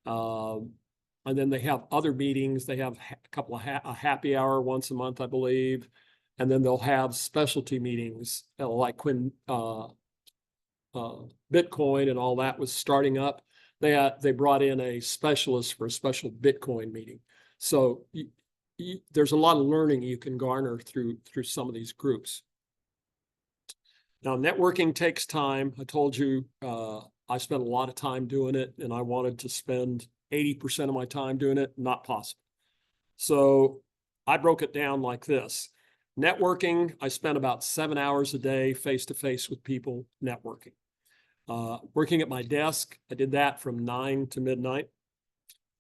And then they have other meetings. They have a couple of a happy hour once a month, I believe. And then they'll have specialty meetings, like when Bitcoin and all that was starting up. They brought in a specialist for a special Bitcoin meeting. So there's a lot of learning you can garner through some of these groups. Now, networking takes time. I told you I spent a lot of time doing it, and I wanted to spend 80% of my time doing it. Not possible. So I broke it down like this. Networking, I spent about 7 hours a day face-to-face with people networking. Working at my desk, I did that from 9 to midnight.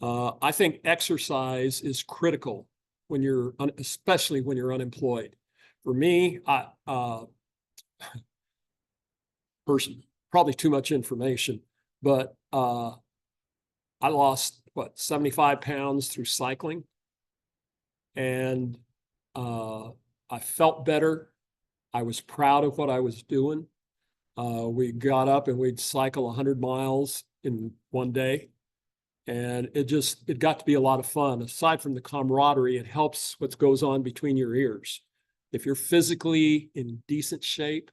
I think exercise is critical when especially when you're unemployed. For me, probably too much information, but I lost 75 pounds through cycling, and I felt better. I was proud of what I was doing. We got up and we'd cycle 100 miles in one day. And it got to be a lot of fun. Aside from the camaraderie, it helps what goes on between your ears. If you're physically in decent shape,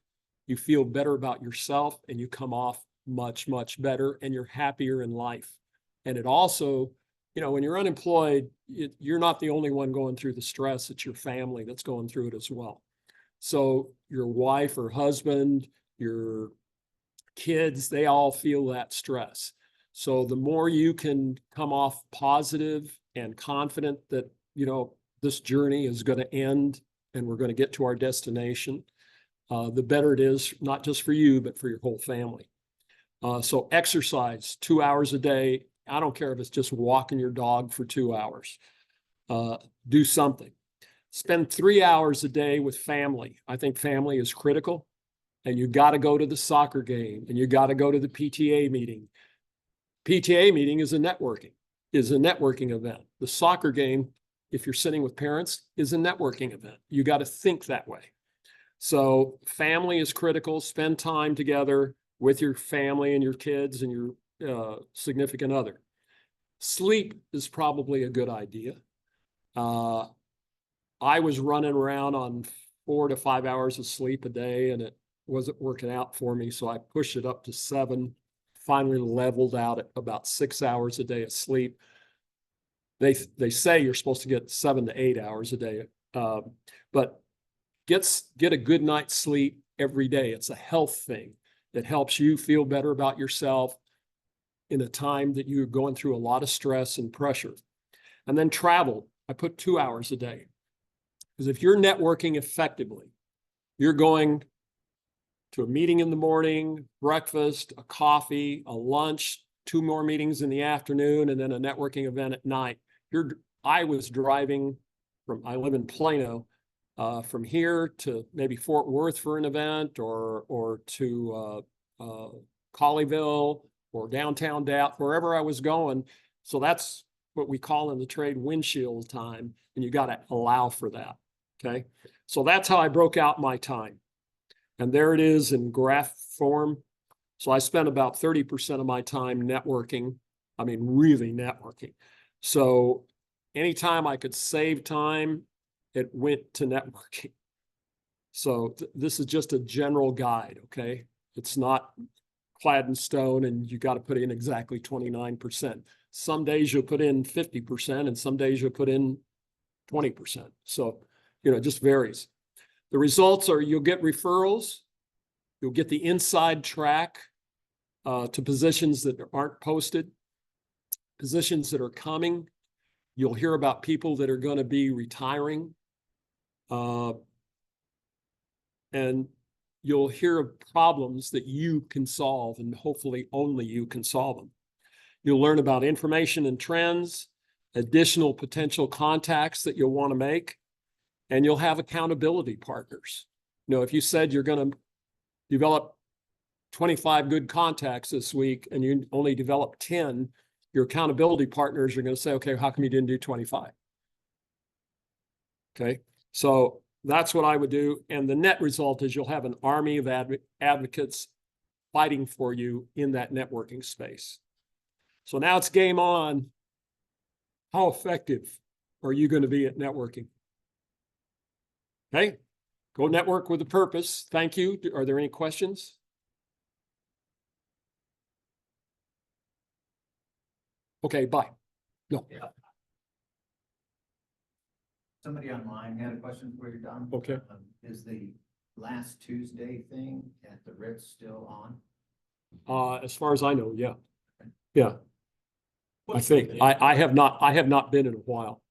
you feel better about yourself and you come off much, much better, and you're happier in life. And it also, when you're unemployed, you're not the only one going through the stress. It's your family that's going through it as well. So your wife or husband, your kids, they all feel that stress. So the more you can come off positive and confident that, this journey is going to end and we're going to get to our destination, the better it is, not just for you, but for your whole family. So exercise 2 hours a day. I don't care if it's just walking your dog for 2 hours. Do something. Spend 3 hours a day with family. I think family is critical. And you got to go to the soccer game, and you got to go to the PTA meeting. PTA meeting is a networking event. The soccer game, if you're sitting with parents, is a networking event. You got to think that way. So family is critical. Spend time together with your family and your kids and your significant other. Sleep is probably a good idea. I was running around on 4 to 5 hours of sleep a day, and it wasn't working out for me. So I pushed it up to 7. Finally leveled out at about 6 hours a day of sleep. They say you're supposed to get 7 to 8 hours a day, but get a good night's sleep every day. It's a health thing. It helps you feel better about yourself in a time that you're going through a lot of stress and pressure. And then travel. I put 2 hours a day, because if you're networking effectively, you're going to a meeting in the morning, breakfast, a coffee, a lunch, 2 more meetings in the afternoon, and then a networking event at night. I was driving I live in Plano, from here to maybe Fort Worth for an event, or to Colleyville or downtown Dallas, wherever I was going. So that's what we call in the trade windshield time, and you got to allow for that. Okay. So that's how I broke out my time. And there it is in graph form. So I spent about 30% of my time networking. I mean, really networking. So anytime I could save time, it went to networking. So this is just a general guide, okay? It's not clad in stone and you got to put in exactly 29%. Some days you'll put in 50% and some days you'll put in 20%. So, it just varies. The results are you'll get referrals, you'll get the inside track to positions that aren't posted, positions that are coming. You'll hear about people that are going to be retiring. And you'll hear of problems that you can solve, and hopefully only you can solve them. You'll learn about information and trends, additional potential contacts that you'll want to make, and you'll have accountability partners. If you said you're going to develop 25 good contacts this week and you only develop 10, your accountability partners are going to say, okay, how come you didn't do 25? Okay, so that's what I would do. And the net result is you'll have an army of advocates fighting for you in that networking space. So now it's game on. How effective are you going to be at networking? Okay, go network with a purpose. Thank you. Are there any questions? Okay, bye. No. Somebody online had a question before you're done. Okay. Is the last Tuesday thing at the Ritz still on? As far as I know, yeah. Yeah. I think I have not been in a while.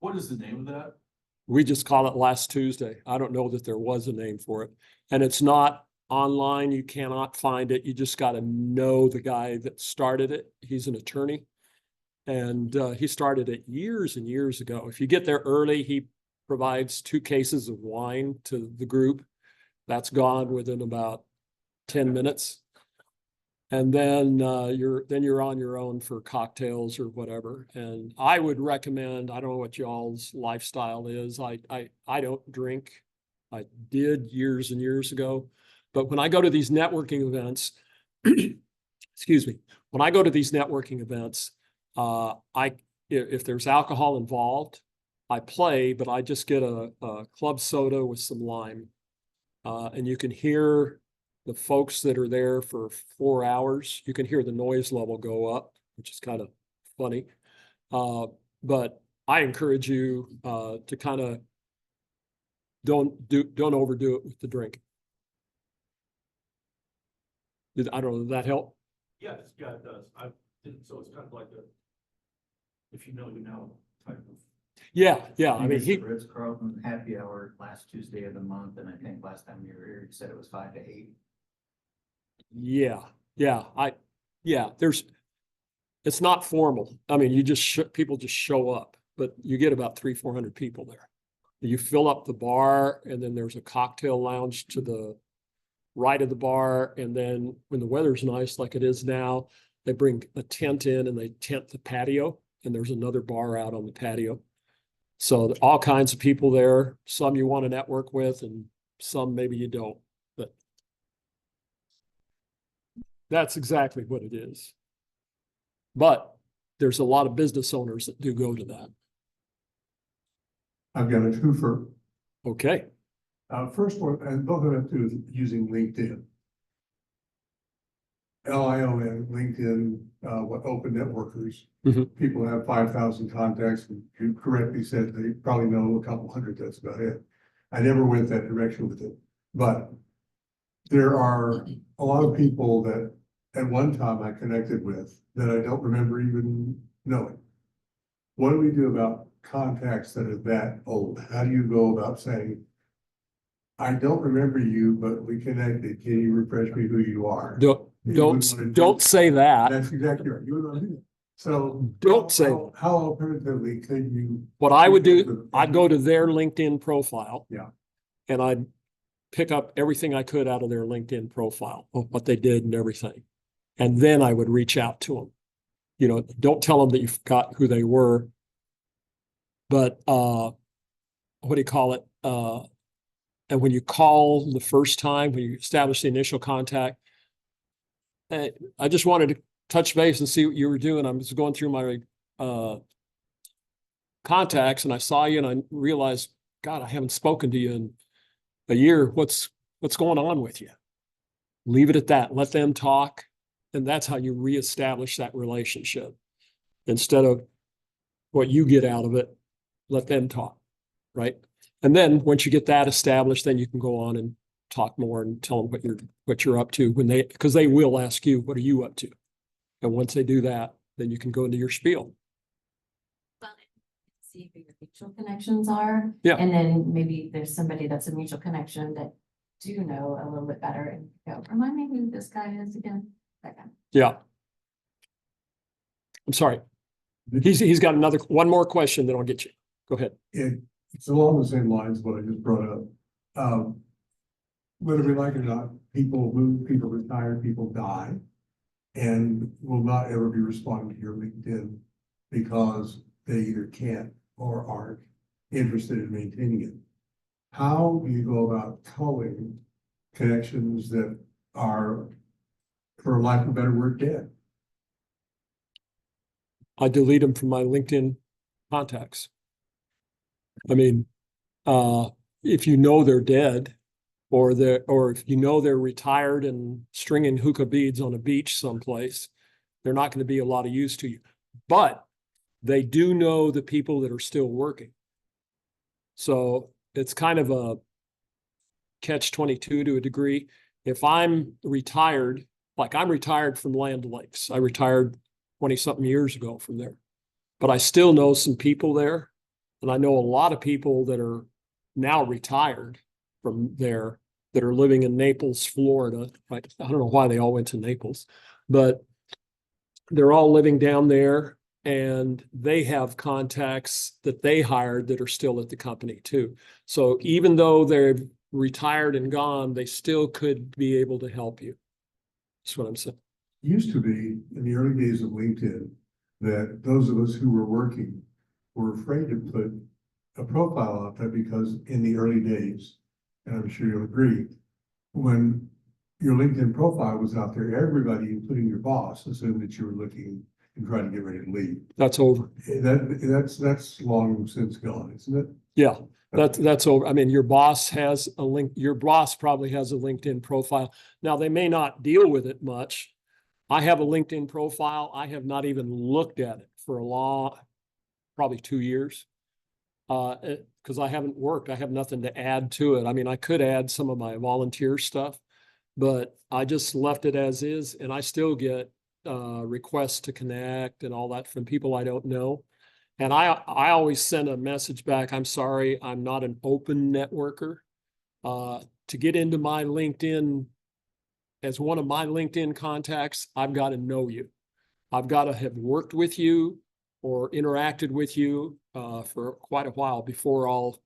What is the name of that? We just call it Last Tuesday. I don't know that there was a name for it. And it's not online. You cannot find it. You just got to know the guy that started it. He's an attorney. And he started it years and years ago. If you get there early, he provides 2 cases of wine to the group. That's gone within about 10 minutes. And then you're on your own for cocktails or whatever. And I would recommend, I don't know what y'all's lifestyle is. I don't drink. I did years and years ago. But when I go to these networking events, excuse me, when I go to these networking events, if there's alcohol involved, I play, but I just get a club soda with some lime. And you can hear the folks that are there for 4 hours. You can hear the noise level go up, which is kind of funny. But I encourage you to kind of don't overdo it with the drink. I don't know, did that help? Yeah, it does. So it's kind of like a, if you know, you know type of. Yeah. I mean, the Ritz Carlton happy hour last Tuesday of the month, and I think last time you were here, you said it was 5 to 8. Yeah. It's not formal. I mean, you just people just show up, but you get about 300-400 people there. You fill up the bar, and then there's a cocktail lounge to the right of the bar. And then when the weather's nice, like it is now, they bring a tent in and they tent the patio, and there's another bar out on the patio. So all kinds of people there, some you want to network with and some maybe you don't, but that's exactly what it is. But there's a lot of business owners that do go to that. I've got a twofer. Okay. First one, and both of them do is using LinkedIn. LION, LinkedIn, open networkers. People have 5,000 contacts, and you correctly said they probably know a couple hundred, that's about it. I never went that direction with it, but there are a lot of people that at one time I connected with that I don't remember even knowing. What do we do about contacts that are that old? How do you go about saying, I don't remember you, but we connected. Can you refresh me who you are? Don't say that. That's exactly right. You would want to do that. So don't say that. How alternatively could you? What I would do, I'd go to their LinkedIn profile. Yeah. And I'd pick up everything I could out of their LinkedIn profile, what they did and everything. And then I would reach out to them. You know, don't tell them that you forgot who they were. But what do you call it? And when you call the first time, when you establish the initial contact, I just wanted to touch base and see what you were doing. I was going through my contacts and I saw you and I realized, God, I haven't spoken to you in a year. What's going on with you? Leave it at that. Let them talk. And that's how you reestablish that relationship. Instead of what you get out of it, let them talk, right? And then once you get that established, then you can go on and talk more and tell them what you're up to because they will ask you, what are you up to? And once they do that, then you can go into your spiel. See who your mutual connections are. Yeah. And then maybe there's somebody that's a mutual connection that do know a little bit better and go, remind me who this guy is again. That guy. Yeah. I'm sorry. He's got one more question, then I'll get you. Go ahead. It's along the same lines what I just brought up. whether we like it or not, people move, people retire, people die, and will not ever be responding to your LinkedIn because they either can't or aren't interested in maintaining it. How do you go about culling connections that are, for lack of a better word, dead? I delete them from my LinkedIn contacts. I mean, if you know they're dead, or if you know they're retired and stringing hookah beads on a beach someplace, they're not going to be a lot of use to you. But they do know the people that are still working. So it's kind of a catch-22 to a degree. If I'm retired, like I'm retired from Land Lakes, I retired 20-something years ago from there, but I still know some people there. And I know a lot of people that are now retired from there that are living in Naples, Florida. I don't know why they all went to Naples, but they're all living down there, and they have contacts that they hired that are still at the company too. So even though they're retired and gone, they still could be able to help you. That's what I'm saying. Used to be in the early days of LinkedIn that those of us who were working were afraid to put a profile out there because in the early days, and I'm sure you'll agree, when your LinkedIn profile was out there, everybody, including your boss, assumed that you were looking and trying to get ready to leave. That's over. That's long since gone, isn't it? Yeah, that's over. I mean, your boss has a link. Your boss probably has a LinkedIn profile. Now, they may not deal with it much. I have a LinkedIn profile. I have not even looked at it for probably 2 years. Because I haven't worked. I have nothing to add to it. I mean, I could add some of my volunteer stuff, but I just left it as is, and I still get requests to connect and all that from people I don't know. And I always send a message back. I'm sorry, I'm not an open networker. To get into my LinkedIn, as one of my LinkedIn contacts, I've got to know you. I've got to have worked with you or interacted with you for quite a while before I'll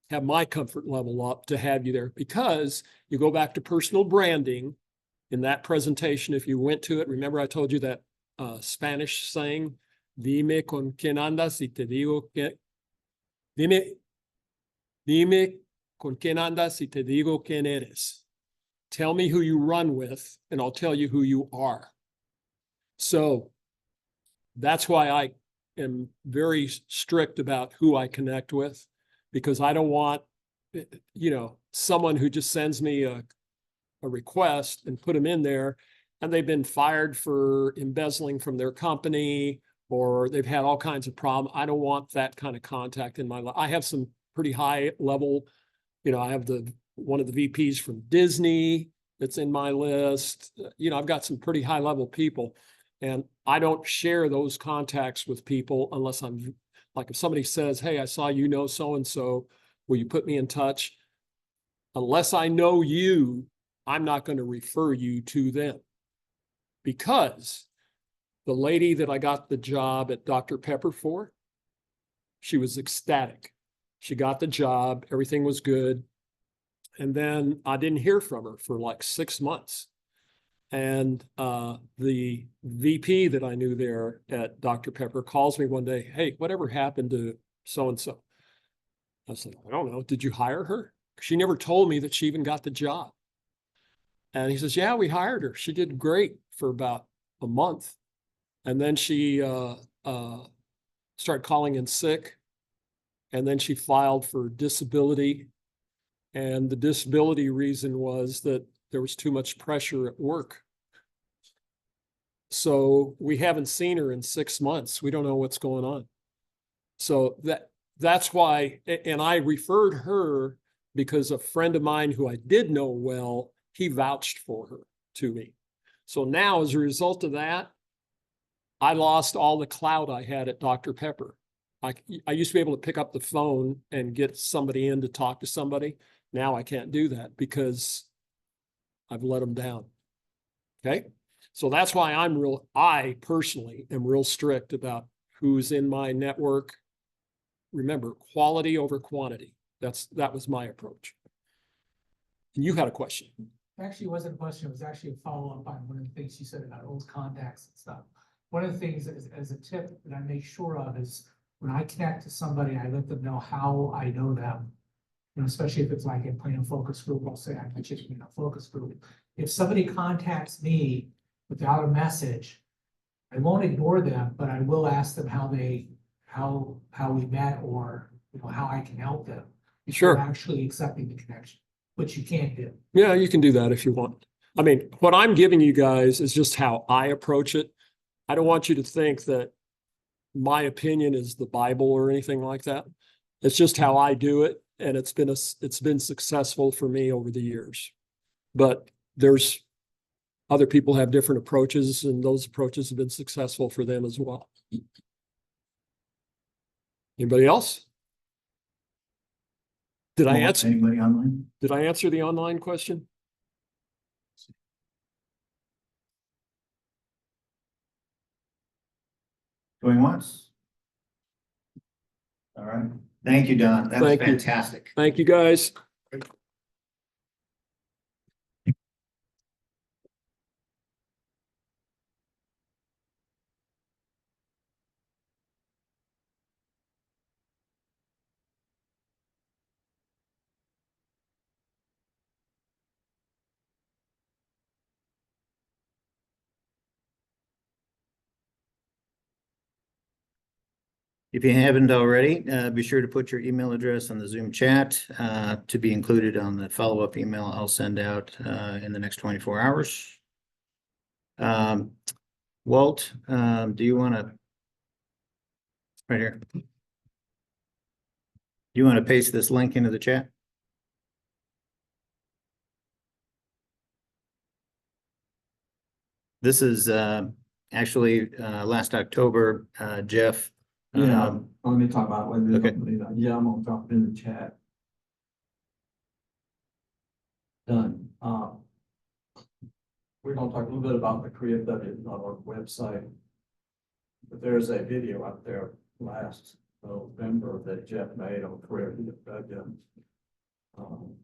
have my comfort level up to have you there. Because you go back to personal branding in that presentation, if you went to it, remember I told you that Spanish saying, dime con quién andas y te digo que, dime con quién andas y te digo quién eres. Tell me who you run with and I'll tell you who you are. So that's why I am very strict about who I connect with, because I don't want, someone who just sends me a request and put them in there and they've been fired for embezzling from their company or they've had all kinds of problems. I don't want that kind of contact in my life. I have some pretty high level, I have one of the VPs from Disney that's in my list. I've got some pretty high level people. And I don't share those contacts with people unless I'm like, if somebody says, hey, I saw you know so-and-so, will you put me in touch? Unless I know you, I'm not going to refer you to them. Because the lady that I got the job at Dr. Pepper for, she was ecstatic. She got the job, everything was good. And then I didn't hear from her for like 6 months. And the VP that I knew there at Dr. Pepper calls me one day, hey, whatever happened to so-and-so? I said, I don't know. Did you hire her? She never told me that she even got the job. And he says, yeah, we hired her. She did great for about a month. And then she started calling in sick. And then she filed for disability. And the disability reason was that there was too much pressure at work. So we haven't seen her in 6 months. We don't know what's going on. So that's why, and I referred her because a friend of mine who I did know well, he vouched for her to me. So now as a result of that, I lost all the clout I had at Dr. Pepper. I used to be able to pick up the phone and get somebody in to talk to somebody. Now I can't do that because I've let them down. Okay. So that's why I personally am real strict about who's in my network. Remember, quality over quantity. That was my approach. And you had a question. Actually, it wasn't a question, it was actually a follow-up on one of the things you said about old contacts and stuff. One of the things as a tip that I make sure of is when I connect to somebody, I let them know how I know them. You know, especially if it's like in Plano focus group, I'll say I met you in a focus group. If somebody contacts me without a message, I won't ignore them, but I will ask them how we met, or, you know, how I can help them. Sure. Before actually accepting the connection, which you can't do. Yeah, you can do that if you want. I mean, what I'm giving you guys is just how I approach it. I don't want you to think that my opinion is the Bible or anything like that. It's just how I do it, and it's been successful for me over the years. But there's other people have different approaches, and those approaches have been successful for them as well. Anybody else? Did I answer? Anybody online? Did I answer the online question? Going once? All right. Thank you, Don. That was Thank you. fantastic. Thank you, guys. If you haven't already, be sure to put your email address on the Zoom chat to be included on the follow-up email I'll send out in the next 24 hours. Walt, do you want to, right here, do you want to paste this link into the chat? This is actually last October, Jeff. Yeah, let me talk about it. Okay. Yeah, I'm gonna drop it in the chat. Done. We're gonna talk a little bit about the CreateW.org website. But there's a video out there last November that Jeff made on CreateW,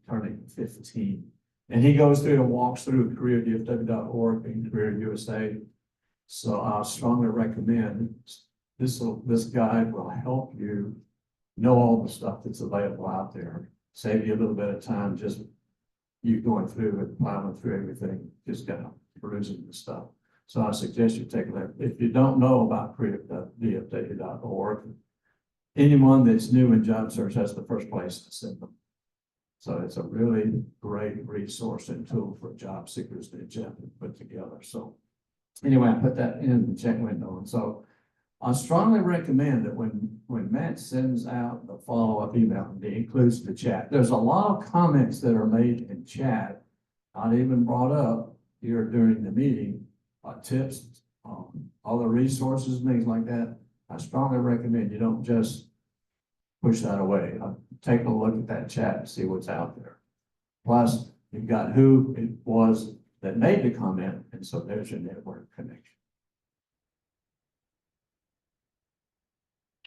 turning 15. And he goes through and walks through CreateW.org and Career USA. So I strongly recommend this guide will help you know all the stuff that's available out there. Save you a little bit of time just you going through it, plowing through everything, just kind of perusing the stuff. So I suggest you take a look. If you don't know about CreateW.org, anyone that's new in job search, that's the first place to send them. So it's a really great resource and tool for job seekers that Jeff put together. So anyway, I put that in the chat window. And so I strongly recommend that when Matt sends out the follow-up email, he includes the chat. There's a lot of comments that are made in chat, not even brought up here during the meeting, tips, other resources, things like that. I strongly recommend you don't just push that away. Take a look at that chat and see what's out there. Plus, you've got who it was that made the comment, and so there's your network connection.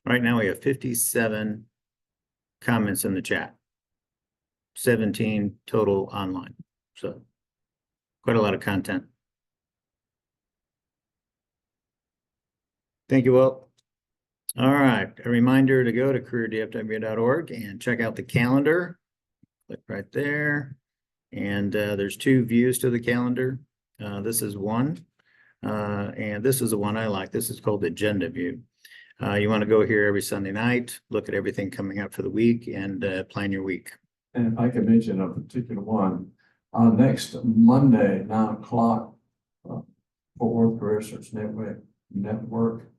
Right now we have 57 comments in the chat, 17 total online. So quite a lot of content. Thank you, Will. All right, a reminder to go to careerdfw.org and check out the calendar. Click right there. And there's two views to the calendar. This is one, and this is the one I like. This is called the agenda view. You want to go here every Sunday night, look at everything coming up for the week, and plan your week. And if I could mention a particular one, next Monday, 9 o'clock, Fort Worth Career Search Network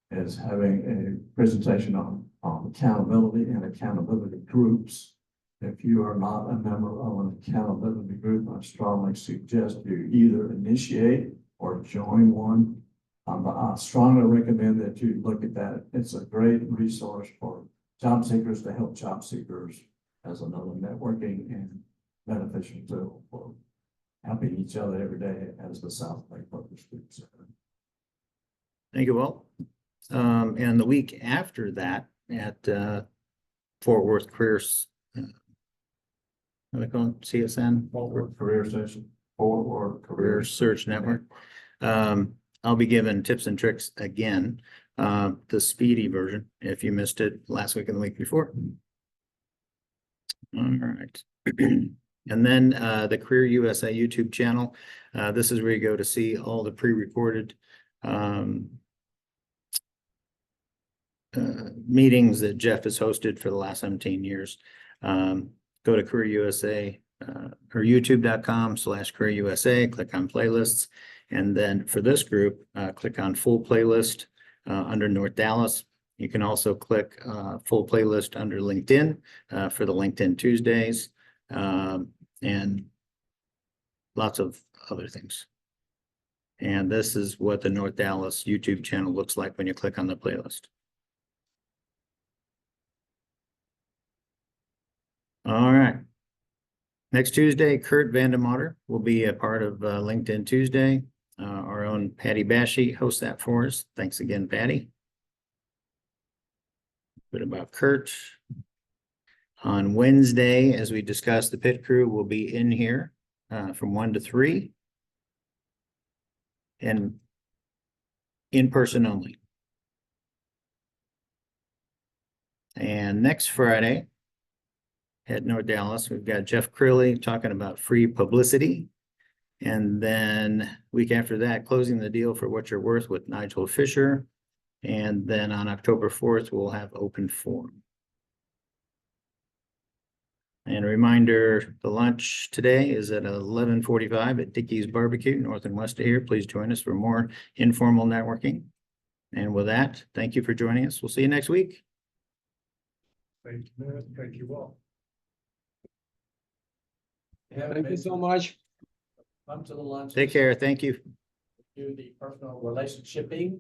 is having a presentation on accountability and accountability groups. If you are not a member of an accountability group, I strongly suggest you either initiate or join one. I strongly recommend that you look at that. It's a great resource for job seekers to help job seekers as another networking and beneficial tool for helping each other every day as the South Lake Focus Group. Thank you, Will. And the week after that at Fort Worth Career what do they call it? CSN? Forward Career Session, Forward Career Career. Search Network. I'll be giving tips and tricks again, the speedy version, if you missed it last week and the week before. All right. And then the Career USA YouTube channel. This is where you go to see all the pre-recorded meetings that Jeff has hosted for the last 17 years. Go to Career USA or youtube.com/Career USA, click on playlists. And then for this group, click on full playlist under North Dallas. You can also click full playlist under LinkedIn for the LinkedIn Tuesdays and lots of other things. And this is what the North Dallas YouTube channel looks like when you click on the playlist. All right. Next Tuesday, Kurt Vandemotter will be a part of LinkedIn Tuesday. Our own Patty Bashi hosts that for us. Thanks again, Patty. A bit about Kurt. On Wednesday, as we discussed, the pit crew will be in here from 1 to 3 and in person only. And next Friday at North Dallas, we've got Jeff Crilly talking about free publicity. And then week after that, closing the deal for what you're worth with Nigel Fisher. And then on October 4th, we'll have open forum. And a reminder, the lunch today is at 11:45 at Dickey's Barbecue, north and west of here. Please join us for more informal networking. And with that, thank you for joining us. We'll see you next week. Thank you, man. Thank you all. Thank you so much. Come to the lunch. Take care. Thank you. Do the personal relationshiping